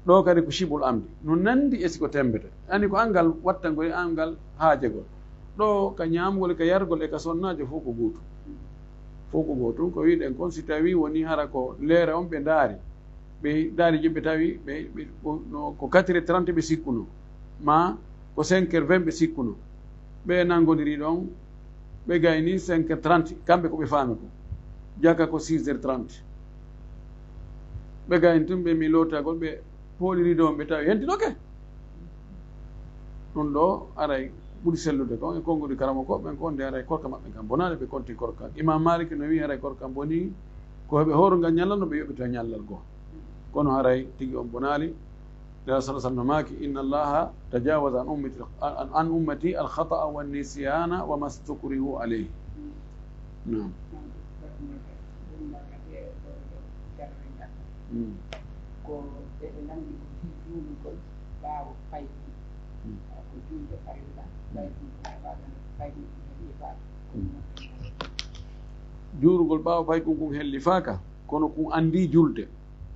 ɗo kadi ko chibul amdi no nandi e siko tembete ani ko angal wattangol e angal haajegol ɗo ka ñamgol ka yargol e ka sonnajo fof ko gootu fof ko gootum ko wiɗen kon si tawi woni hara ko leere on ɓe daari jiɓe tawi ko 4h30 ɓe sikkuno ma ko 5h20 ɓe sikkuno ɓe nangodiri ɗon ɓe gayni 5h30 kamɓe ko ɓe faami ko jaka ko 6h30 ɓe gayni tun ɓe mi lotagol ɓe pooliri ɗon ɓe tawi hentinoke ɗum ɗo aray ɓuri sellude kon e konngudi karama ko ɓen ko nde aray korka maɓɓe kam bonade ɓe konti korka imam malik no wi aray korka boni ko heɓe horugal ñallalno ɓe yoɓito ñallal goo kono haray tigi on bonali nela sa sallam maki inna allaha tajawaza an ummati alkhata'a wannisiyana wa mastukrihu alayhi nam ko ɓeɓe nandi ko fi juulugol ɓaawo faydu ko julde farilla juurugol ɓaawo fay kum helli faaka kono kum anndi julde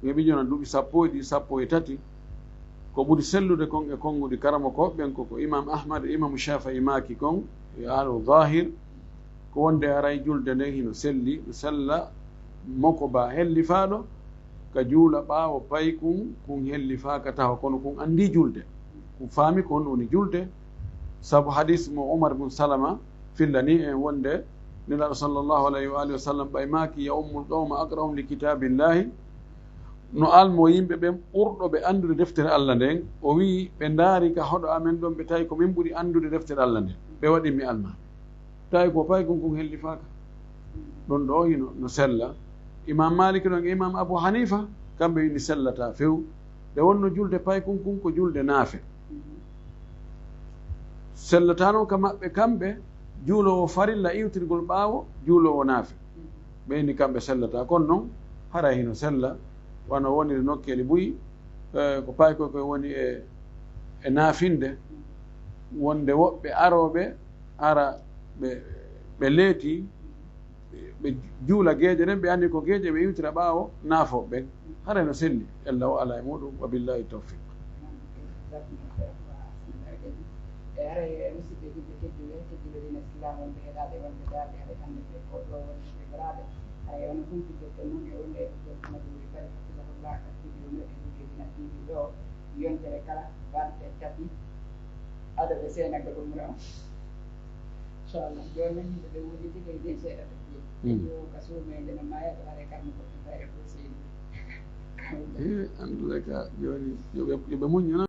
ɓe ɓijona duuɓi 13 ko ɓuri sellude kon e konngudi karama ko ɓen koko imam ahmad e imamu shafai maaki kon e alu zahir ko wonde aray julde nden hino selli no sella moko ba helli faaɗo ka juula ɓaawo pay kum helli faaka tawa kono kum anndi julde kum faami ko honno woni julde sabu hadis mo Umar bin Salama fillani en wonde nelaɗo sallllahu alayhi wa alihi wa sallam ɓay maaki ya ummul qawma aqra'um li kitabillahi no almo yimɓe ɓen ɓurɗo ɓe anndude deftere Allah nden o wii ɓe ndaari ka hoɗo amen ɗon ɓe tawi ko min ɓuri anndude deftere Allah nden ɓe waɗi mi alma tawi ko pay kum helli faaka ɗon ɗo hino no sella imam malik ɗon e imam abou hanifa kamɓe wini sellata few nde wonno julde pay ko julde naafe sellata noon ka maɓɓe kamɓe juulowo farilla iwtirgol ɓaawo juulowo naafe ɓeyni kamɓe sellata kono noon hara hino sella wano wonire nokkeli buyi ko pay koye woni e naafinde wonde woɓɓe aroɓe ara ɓe leeti ɓe juula geeje nden ɓe anndi ko geeje ɓe iwtira ɓaawo naafo ɓen hara no selli allah o ala e muɗum wa billahi tawfiq e haray musidɓe julɓe tedduɓe dina islam wonɓe heɗaɓe wonɓe daaɓe haɗa hannde ɓe koɗo wonɓe ɓe garaaɓe haray ono humpitoto noon e wonde maduri bari hafisahullah ka studio meɗen jogina tv ɗo yontere kala balɗe tati aɗa ɓe seenaga ɗum ɗo inchallah joni noon yimɓe ɓe wujiti koye ɗin seeɗa ɓe yo ka suumede no maya ɗo haare kamɓe koɓe fayre fo seydi andude ka joni yoɓe muñana